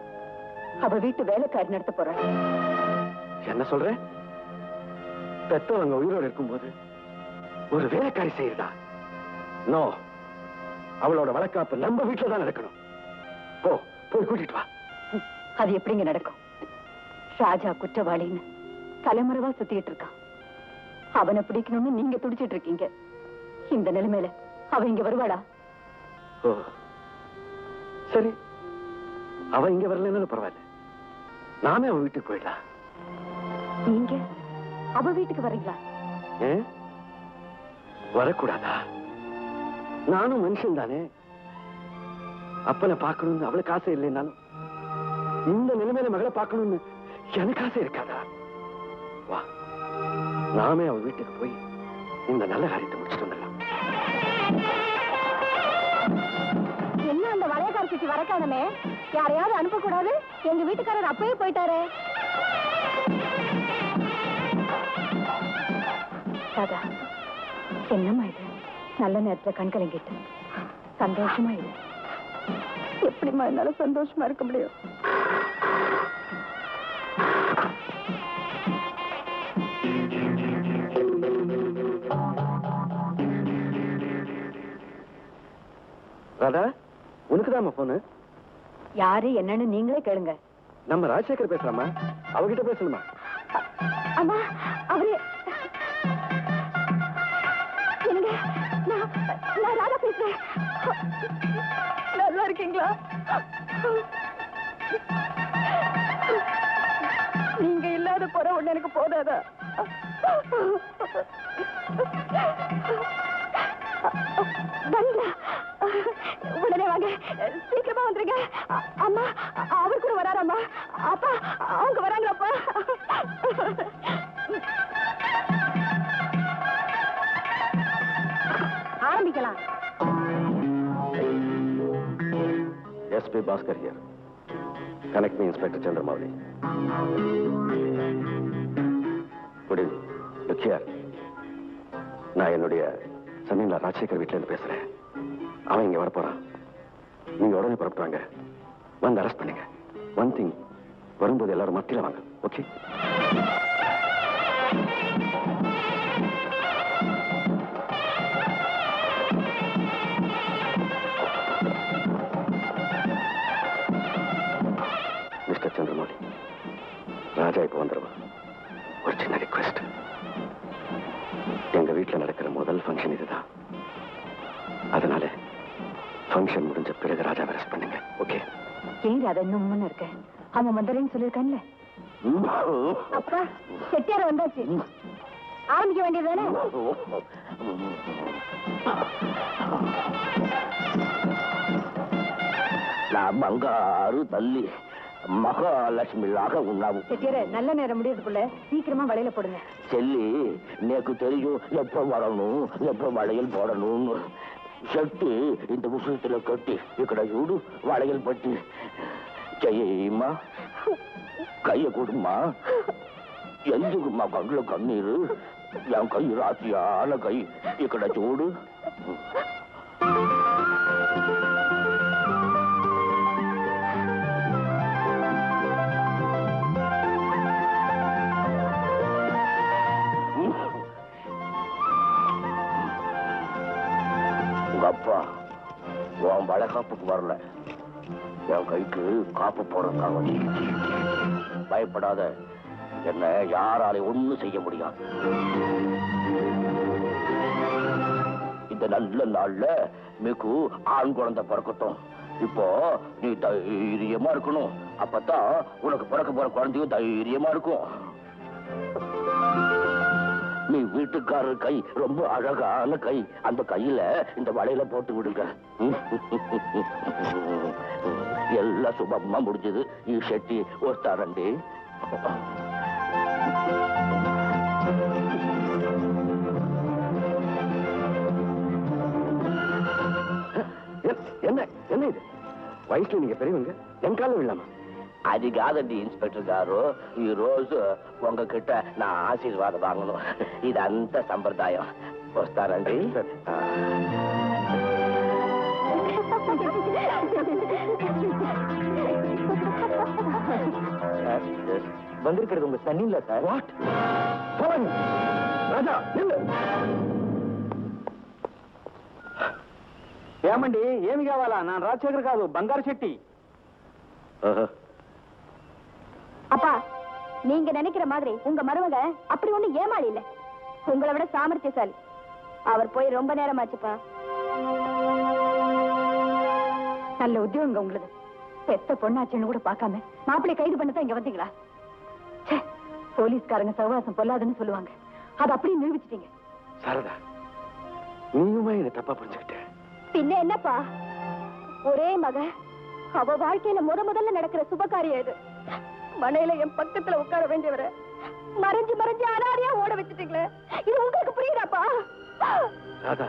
அவ வீட்டு வேலைக்காரி நடத்த போறாள். என்ன சொல்ற? பெத்தவங்க உயிரோடு இருக்கும்போது ஒரு வேலைக்காரி செய்யுதா? நோ, அவளோட வளக்காப்பு நம்ம வீட்டுல தான் நடக்கணும். போய் கூட்டிட்டு வா. அது எப்படிங்க நடக்கும்? ராஜா குற்றவாளின்னு தலைமுறைவா சுத்திட்டு இருக்கான். அவனை பிடிக்கணும்னு நீங்க துடிச்சிட்டு இருக்கீங்க. இந்த நிலைமையில அவ இங்க வருவாளா? சரி, அவ இங்க வரலன்னு பரவாயில்ல, நாமே அவ வீட்டுக்கு போயிடலாம். நீங்க அவ வீட்டுக்கு வர்றீங்களா? வரக்கூடாதா? நானும் மனுஷன் தானே. அப்பனை பார்க்கணும்னு அவளுக்கு ஆசை இல்லைன்னாலும் இந்த நிலைமையில மகளை பார்க்கணும்னு எனக்கு ஆசை இருக்காதா? வா, நாமே அவ வீட்டுக்கு போய் இந்த நல்ல காரியத்தை முடிச்சுட்டு வந்துடலாம். என்ன அந்த வளையக்கார சுத்தி வரக்கானமே? யாரையாவது அனுப்பக்கூடாது? எங்க வீட்டுக்காரர் அப்பவே போயிட்டாரு. ராதா, என்னம்மா இது? நல்ல நேரத்துல கண் கலங்கிட்டு சந்தோஷமா இல்லை. எப்படிமா என்னால சந்தோஷமா இருக்க முடியும்? ராதா, உனக்குதாம்மா போனு. யாரு என்னன்னு நீங்களே கேளுங்க. நம்ம ராஜசேகர் பேசலாமா? அவகிட்ட பேசணுமா? அம்மா, அவரு என்னங்க, நான் ராதா பேசுறேன். நல்லா இருக்கீங்களா? நீங்க இல்லாத போற ஒண்ணு எனக்கு போதாதா? உடனே வாங்க, சீக்கிரமா வந்துருங்க. அம்மா, அவர் கூட வராராம்மா? அப்பா, அவங்க வராங்களாப்பா? ஆரம்பிக்கலாம். SP Bhaskar here. Connect me inspector Chandramouli. Good evening. Look here. நான் என்னுடைய சமீன்ல ராஜசேகர் வீட்டுல இருந்து பேசுறேன். அவன் இங்க வரப்போறான். நீங்க உடனே புறப்படுவாங்க. வந்து அரெஸ்ட் பண்ணுங்க. ஒன் திங், வரும்போது எல்லாரும் மத்தியில வாங்க. ஓகே? மிஸ்டர் சந்திரமௌலி, ராஜா இப்ப வந்துருவான். ஒரு சின்ன ரிக்வெஸ்ட். எங்க வீட்டுல நடக்கிற முதல் ஃபங்க்ஷன் இதுதான். அதனால ஃபங்க்ஷன் முடிஞ்ச பிறகு ராஜா அரெஸ்ட் பண்ணுங்க. ஓகே? ஏன் அதை இன்னும் இருக்க? அவன் வந்துறேன்னு சொல்லியிருக்கான்ல. அப்பா செட்டியார் வந்தாச்சு, ஆரம்பிக்க வேண்டியதுதானே? నా బంగారు తల్లి మహాలక్ష్మిలాగా ఉన్నావు. செட்டியாரே, நல்ல நேரம் முடியறதுக்குள்ள சீக்கிரமா வளையல போடுங்க. చెల్లి, నీకు தெரியும் எப்ப வரணும் எப்ப வளையல் போடணும். షర్టు ఇంత ముసుగులో కట్టి ఇక్కడ చూడు వளையல் పట్టి చెయ్యమ్మా, కయ్య కూడమ్మా. ఎందుకు మా కళ్ళు కన్నీరు? కై రాత్రియాల కై ఇక్కడ చూడు. உங்க அப்பா உன் வளைகாப்புக்கு வரல, என் கைக்கு காப்பு போறதுக்காக. பயப்படாத, என்ன யாராலையும் ஒண்ணும் செய்ய முடியாது. இந்த நல்ல நாள்ல మీకు ஆண் குழந்தை பிறக்கட்டும். இப்போ நீ தைரியமா இருக்கணும், அப்பதான் உனக்கு பிறக்க போற குழந்தையும் தைரியமா இருக்கும். நீ வீட்டுக்காரர் கை ரொம்ப அழகான கை, அந்த கையில இந்த வளையல போட்டு விடுங்க. எல்லாம் சுபமா முடிஞ்சது. ఈ షెట్టి వస్తారండి. என்ன என்ன இது? వయసులో நீங்க பெரியவங்க, என் காலம் இல்லாம. అది కాదండి ఇన్స్పెక్టర్ గారు, ఈ రోజు ఉங்ககிட்ட నా ఆశీర్వాదం వాంగను. ఇదంతా సంప్రదాయం. వస్తారండి. வந்திருக்கிறது உங்க சன்னி இல்ல சார். வாட்? ராஜா நில்லு. ఏమండి, ఏమి కావాలా? నా రాజశేఖర్ కాదు, బంగారు చెట్టి. அப்பா, நீங்க நினைக்கிற மாதிரி உங்க மருமக அப்படி ஒண்ணு ஏமாளி இல்ல, உங்களை விட சாமர்த்தியசாலி. அவர் போய் ரொம்ப நேரம் ஆச்சுப்பா. நல்ல உத்தியோகம் உங்களுக்கு. பெத்த பொண்ணாச்சுன்னு கூட பார்க்காம மாப்பிள்ளை கைது பண்ணதான் இங்க வந்தீங்களா? போலீஸ்காரங்க சகவாசம் பொல்லாதுன்னு சொல்லுவாங்க, அது அப்படியே நிரூபிச்சிட்டீங்க. சாரதா, நீயுமா என்ன தப்பா புரிஞ்சுக்கிட்ட? பின்ன என்னப்பா, ஒரே மக, அவ வாழ்க்கையில முதல்ல நடக்கிற சுபகாரியம் இது. மனையில என் பக்கத்துல உட்கார வேண்டியவரை மறைஞ்சு மறைஞ்சு அனாரியா ஓட வச்சுட்டீங்களே, இது உங்களுக்கு புரியுதாப்பா? ராதா,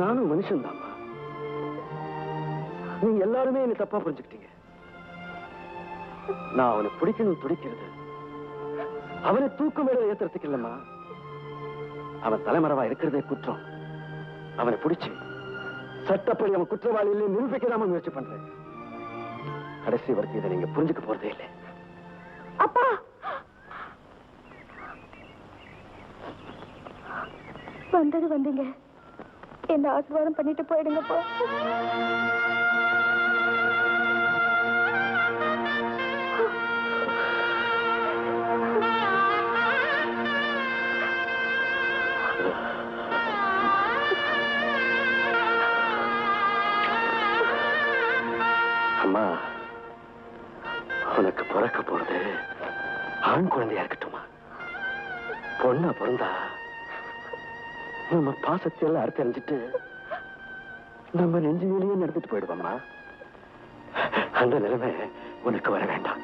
நானும் மனுஷன் தான்மா. நீங்க எல்லாருமே என்ன தப்பா புரிஞ்சுக்கிட்டீங்க. நான் அவனை பிடிக்கணும் துடிக்கிறது அவனை தூக்கு மேல ஏத்துறதுக்கு இல்லம்மா. அவன் தலைமறைவா இருக்கிறதே குற்றம். அவனை பிடிச்சு சட்டப்படி அவன் குற்றவாளி இல்லை நிரூபிக்கலாம முயற்சி பண்றேன். கடைசி வரைக்கும் இதை நீங்க புரிஞ்சுக்க போறதே இல்லை. அப்பா, வந்தது வந்தீங்க, என்ன ஆசீர்வாதம் பண்ணிட்டு போயிடுங்கப்பா. அம்மா, உனக்கு பிறக்க போறது ஆண் குழந்தையா இருக்கட்டுமா? பொண்ணா பிறந்தா நம்ம பாசத்தை எல்லாம் அறுத்தறிஞ்சிட்டு நம்ம நெஞ்சு மேலேயே நடந்துட்டு போயிடுவோம்மா. அந்த நிலைமை உனக்கு வர வேண்டாம்.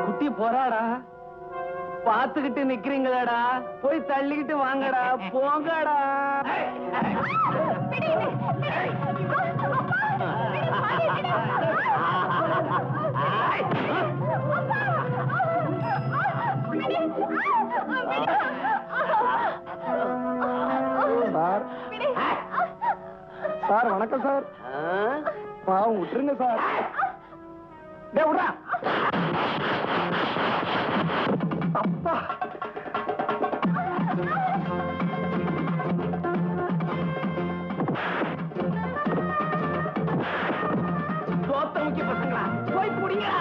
குட்டி போறாடா, பாத்துக்கிட்டு நிக்கிறீங்களாடா, போய் தள்ளிக்கிட்டு வாங்கடா, போங்கடா. சார் சார் வணக்கம் சார். பாவம் விட்டுருங்க சார். விட்றா. அப்பா தோத்த முக்கிய பசங்களா, போய் குடிங்கடா.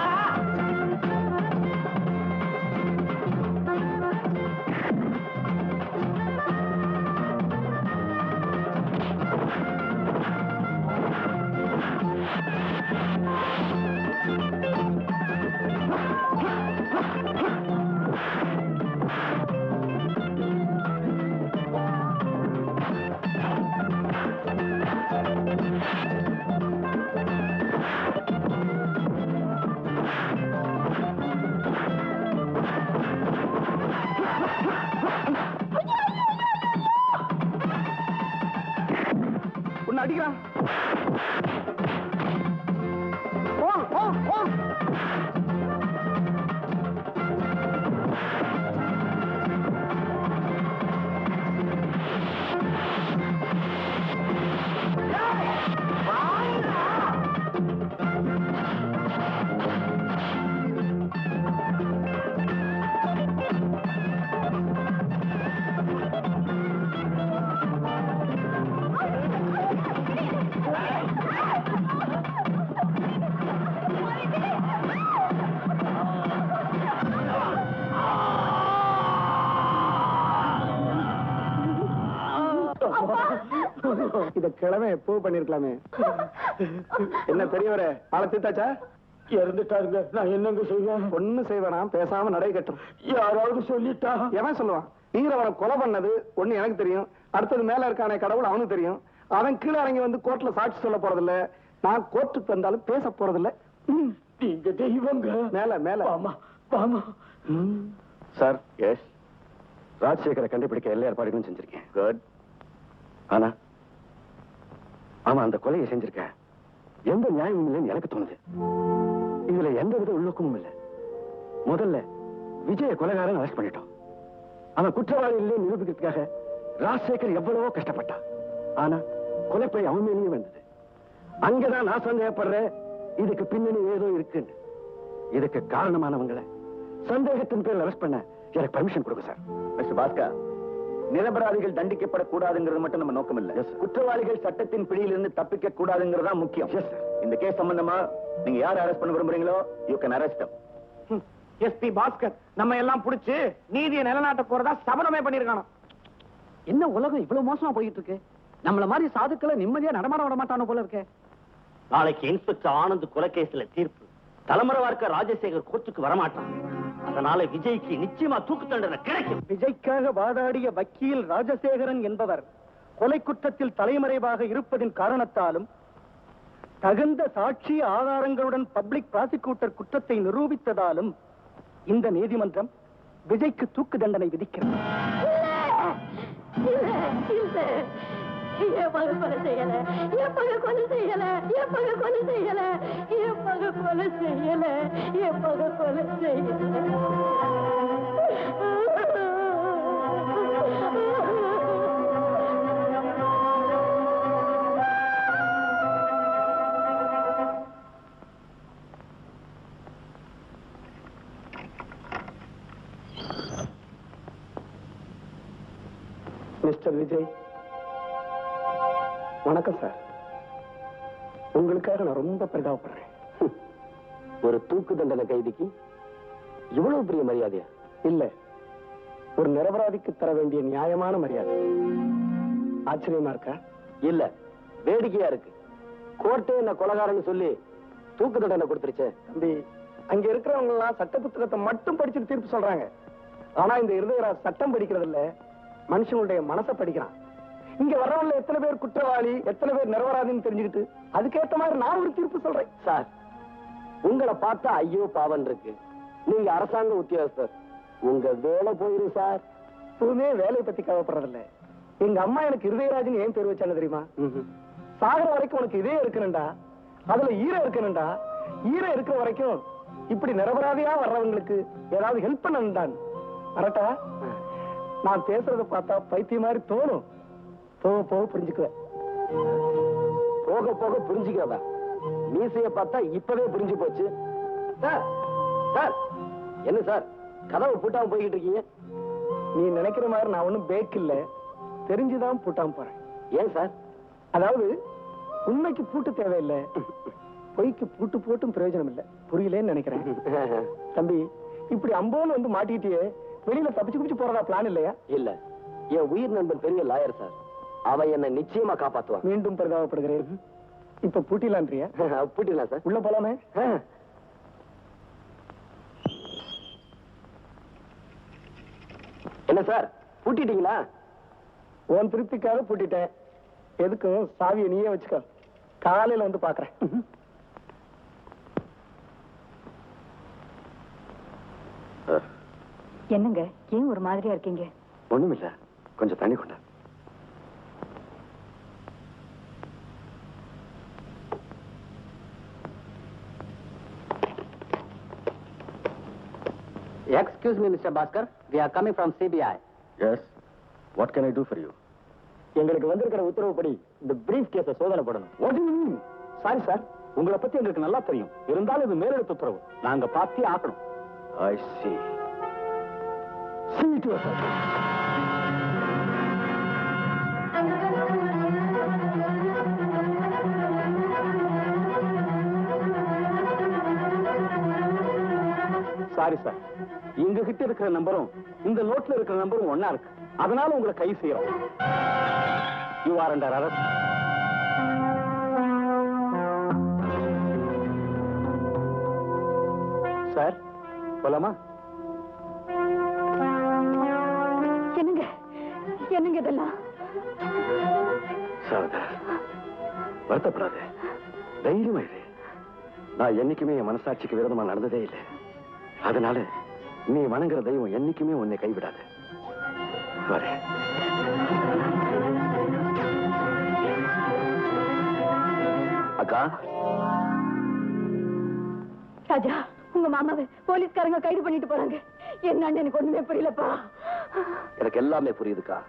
உன்னை அடிக்கிறான். இத கிழமை எப்போ பண்ணிருக்கலாமே. என்ன பெரியவரே, ஆளை தீத்தாச்சா? இறந்துட்டாருங்க. நான் என்னங்க செய்வேன்? ஒண்ணும் செய்வேனா, பேசாம நடை கட்டும். யாராவது சொல்லிட்டா? எவன் சொல்லுவான்? நீங்க அவனை கொலை பண்ணது ஒண்ணு எனக்கு தெரியும், அடுத்தது மேல இருக்கானே கடவுள் அவனுக்கு தெரியும். அவன் கீழே இறங்கி வந்து கோர்ட்ல சாட்சி சொல்ல போறதில்ல, நான் கோர்ட்டுக்கு வந்தாலும் பேச போறதில்ல. நீங்க தெய்வங்க. மேல மேல ஆமா ஆமா. சார், எஸ், ராஜசேகரை கண்டுபிடிக்க எல்லா ஏற்பாடுகளும் செஞ்சிருக்கேன். குட். ஆனா அவன் அந்த கொலையை செஞ்சிருக்க எந்த நியாயமும் இல்லைன்னு எனக்கு தோணுது. இதுல எந்த வித உள்நோக்கமும் இல்லை. முதல்ல விஜய கொலைகாரன் அரெஸ்ட் பண்ணிட்டோம். அவன் குற்றவாளி இல்லை நிரூபிக்கிறதுக்காக ராஜசேகர் எவ்வளவோ கஷ்டப்பட்டான். ஆனா கொலைப்பை அவன் மேலேயே வந்தது. அங்கதான் நான் சந்தேகப்படுறேன் இதுக்கு பின்னணி ஏதோ இருக்குன்னு. இதுக்கு காரணமானவங்களை சந்தேகத்தின் பேரில் அரெஸ்ட் பண்ண எனக்கு பர்மிஷன் கொடுங்க சார். மிஸ்டர் பாஸ்கர், நிரபராதிகள் தண்டிக்கப்படக்கூடாதுங்கிறது மட்டும் நம்ம நோக்கம் இல்ல. குற்றவாளிகள் சட்டத்தின் பிடியிலிருந்து தப்பிக்க கூடாதுங்கிறதா முக்கியம். இந்த கேஸ் சம்பந்தமா நீங்க யாரை அரெஸ்ட் பண்ண விரும்புறீங்களோ you can arrest him. SP Bhaskar நம்ம எல்லாம் புடிச்சு நீதியை நிலைநாட்ட போறதா சபதமே பண்ணிருக்கானோ. என்ன உலகம் இவ்வளவு மோசமா போயிட்டு இருக்கு? நம்மள மாதிரி சாதுக்களை நிம்மதியா நடமாட விட மாட்டானோ போல இருக்கே. நாளைக்கு இன்ஸ்பெக்டர் ஆனந்த் கொலை கேஸ்ல தீர்ப்பு. தலைமறைவார்க்க ராஜசேகர் கோர்ட்டுக்கு வரமாட்டான். அதனால விஜய்க்கு நிச்சயமா தூக்கு தண்டனை கிடைக்கும். விஜய்க்காக வாதாடிய வக்கீல் ராஜசேகரன் என்பவர் கொலை குற்றத்தில் தலைமறைவாக இருப்பதின் காரணத்தாலும் தகுந்த சாட்சி ஆதாரங்களுடன் பப்ளிக் ப்ராசிக்யூட்டர் குற்றத்தை நிரூபித்ததாலும் இந்த நீதிமன்றம் விஜய்க்கு தூக்கு தண்டனை விதிக்கிறது. என் மகன் கொலை செய்யல, என் மகன் கொலை செய்யல, என் மகன் கொலை செய்யல, என் மகன் கொலை செய்யல, என் மகன் கொலை செய்யல. மிஸ்டர் விஜய், வணக்கம் சார். உங்களுக்காக நான் ரொம்ப பரிதாபப்படுறேன். ஒரு தூக்கு தண்டனை கைதிக்கு இவ்வளவு பெரிய மரியாதையா? இல்ல, ஒரு நிரபராதிக்கு தர வேண்டிய நியாயமான மரியாதை. ஆச்சரியமா இருக்கா? இல்ல, வேடிக்கையா இருக்கு. கோர்ட்டே என்ன கொலைகாரன்னு சொல்லி தூக்கு தண்டனை கொடுத்துருச்சே. தம்பி, அங்க இருக்கிறவங்க எல்லாம் சட்ட புத்தகத்தை மட்டும் படிச்சுட்டு தீர்ப்பு சொல்றாங்க. ஆனா இந்த இருதயராஜ் சட்டம் படிக்கிறது இல்ல, மனுஷனுடைய மனசை படிக்கிறான். இங்க வர்றவங்க எத்தனை பேர் குற்றவாளி எத்தனை பேர் நிரபராதின்னு தெரிஞ்சுக்கிட்டு அதுக்கேற்ற மாதிரி நான் ஒரு தீர்ப்பு சொல்றேன். சார், உங்களை பார்த்தா ஐயோ பாவன் இருக்கு. நீங்க அரசாங்க உத்தியோகஸ்தர், உங்க வேலை போயிரும் சார். எப்பவுமே வேலையை பத்தி கவலைப்படுறதில்ல. எங்க அம்மா எனக்கு இருதயராஜன் ஏன் பேர் வச்சாங்க தெரியுமா? சாகர வரைக்கும் உனக்கு இதே இருக்கணும்டா, அதுல ஈரம் இருக்கணும்டா. ஈரம் இருக்கிற வரைக்கும் இப்படி நிரபராதியா வர்றவங்களுக்கு ஏதாவது ஹெல்ப் பண்ணணும்டான். கரெக்டா? நான் பேசுறத பார்த்தா பைத்தியம் மாதிரி தோணும். போக போக புரிஞ்சுக்குவேன். போக போக புரிஞ்சுக்கிறதா? மீசைய பார்த்தா இப்பவே புரிஞ்சு போச்சு. சார், சார், என்ன சார் கதவை பூட்டாம போய்கிட்டு இருக்கீங்க? நீ நினைக்கிற மாதிரி நான் ஒண்ணும் பேக் இல்ல, தெரிஞ்சுதான் பூட்டாம போறேன். ஏன் சார்? அதாவது உண்மைக்கு பூட்டு தேவையில்லை, பொய்க்கு பூட்டு போட்டும் பிரயோஜனம் இல்லை. புரியலன்னு நினைக்கிறேன். தம்பி, இப்படி அம்போன்னு வந்து மாட்டிக்கிட்டே வெளியில தப்பிச்சு போறதா பிளான் இல்லையா? இல்ல, என் உயிர் நண்பன் பெரிய லாயர் சார், அவன் என்ன நிச்சயமா காப்பாத்துவான். மீண்டும் பரிதாபப்படுகிறேன். இப்ப பூட்டிலான்றியா? பூட்டிடலாம் சார். உள்ள போலாமே? என்ன சார் பூட்டிட்டீங்களா? உன் திருப்திக்காக பூட்டிட்டேன். எதுக்கும் சாவியை நீயே வச்சுக்கோ, காலையில வந்து பாக்குறேன். என்னங்க ஏன் ஒரு மாதிரியா இருக்கீங்க? ஒண்ணுமில்ல, கொஞ்சம் தண்ணி கொண்டா. Excuse me, Mr. Bhaskar. We are coming from CBI. Yes. What can I do for you? எங்களுக்கு வந்திருக்கிற உத்தரவுப்படி இந்த பிரீஃப் கேஸ சோதனை போடணும். சாரி சார், உங்களை பத்தி எங்களுக்கு நல்லா தெரியும். இருந்தாலும் இது மேலெழுத்து உத்தரவு, நாங்க பார்த்தே ஆக்கணும். I see. See to yourself. Sorry sir, எங்க கிட்ட இருக்கிற நம்பரும் இந்த நோட்ல இருக்கிற நம்பரும் ஒன்னா இருக்கு. அதனால உங்களை கை செய்யறோம். You are under arrest. Sir, போலாமா? என்னங்க என்னங்க இதெல்லாம்? சாரதா, வருத்தப்படாத, தைரியமா இரு. நான் என்னைக்குமே என் மனசாட்சிக்கு விரோதமா நடந்ததே இல்லை. அதனால நீ வணங்குற தெய்வம் என்னைக்குமே உன்னை கைவிடாது. வரேன். அக்கா, ராஜா, உங்க மாமாவை போலீஸ்காரங்க கைது பண்ணிட்டு போறாங்க. என்னன்னு எனக்கு ஒண்ணுமே புரியலப்பா. எனக்கு எல்லாமே புரியுதுக்கா.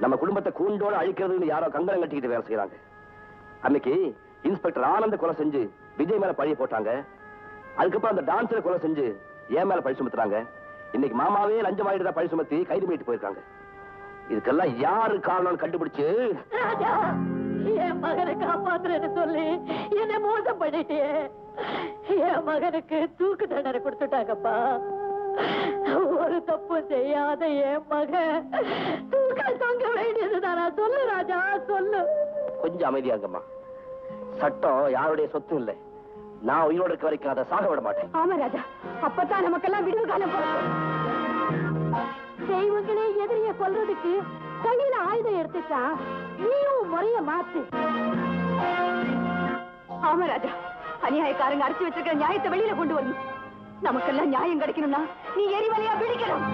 நம்ம குடும்பத்தை கூண்டோட அழிக்கிறதுன்னு யாரோ கங்கணம் கட்டிக்கிட்டு வேலை செய்யறாங்க. அன்னைக்கு இன்ஸ்பெக்டர் ஆனந்த கொலை செஞ்சு விஜய் மேல பழிய போட்டாங்க. அதுக்கப்புறம் அந்த டான்ஸரை கொலை செஞ்சு ஏன் மேல பழி சுமத்துறாங்க. இன்னைக்கு மாமாவே லஞ்சம் ஆயிட்டு பழி சுமத்தி கைது பண்ணிட்டு போயிருக்காங்க. இதுக்கெல்லாம் யாரு காரணம்னு கண்டுபிடிச்சு ராஜா, என் மகனை காப்பாத்துறேன்னு சொல்லி என்ன மோசம் பண்ணிட்டே. என் மகனுக்கு தூக்கு தண்டனை கொடுத்துட்டாங்கப்பா. ஒரு தப்பு செய்யாத என் மகன் தூக்கில் தொங்க வேண்டியதுதான். சொல்லு ராஜா, சொல்லு. கொஞ்சம் அமைதியாங்கம்மா. சட்டம் யாருடைய சொத்தும் இல்லை. நான் உயிரோடு இருக்க வரைக்கும் அதை சாக விட மாட்டேன். ஆமா ராஜா, அப்பதான் நமக்கெல்லாம் விடுவு காலம் பிறக்கும். தெய்வங்களே எதிரிய கொல்றதுக்கு கையில ஆயுதம் எடுத்துட்டா நீயும் முறைய மாத்து. ஆமா ராஜா, அநியாயக்காரங்க அடிச்சு வச்சிருக்கிற நியாயத்தை வெளியில கொண்டு வரணும். நமக்கெல்லாம் நியாயம் கிடைக்கணும்னா நீ எரிவலையா பிடிக்கணும்.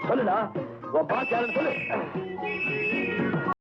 சொல்லுடா, உன் பாஸ் யாருன்னு சொல்லு.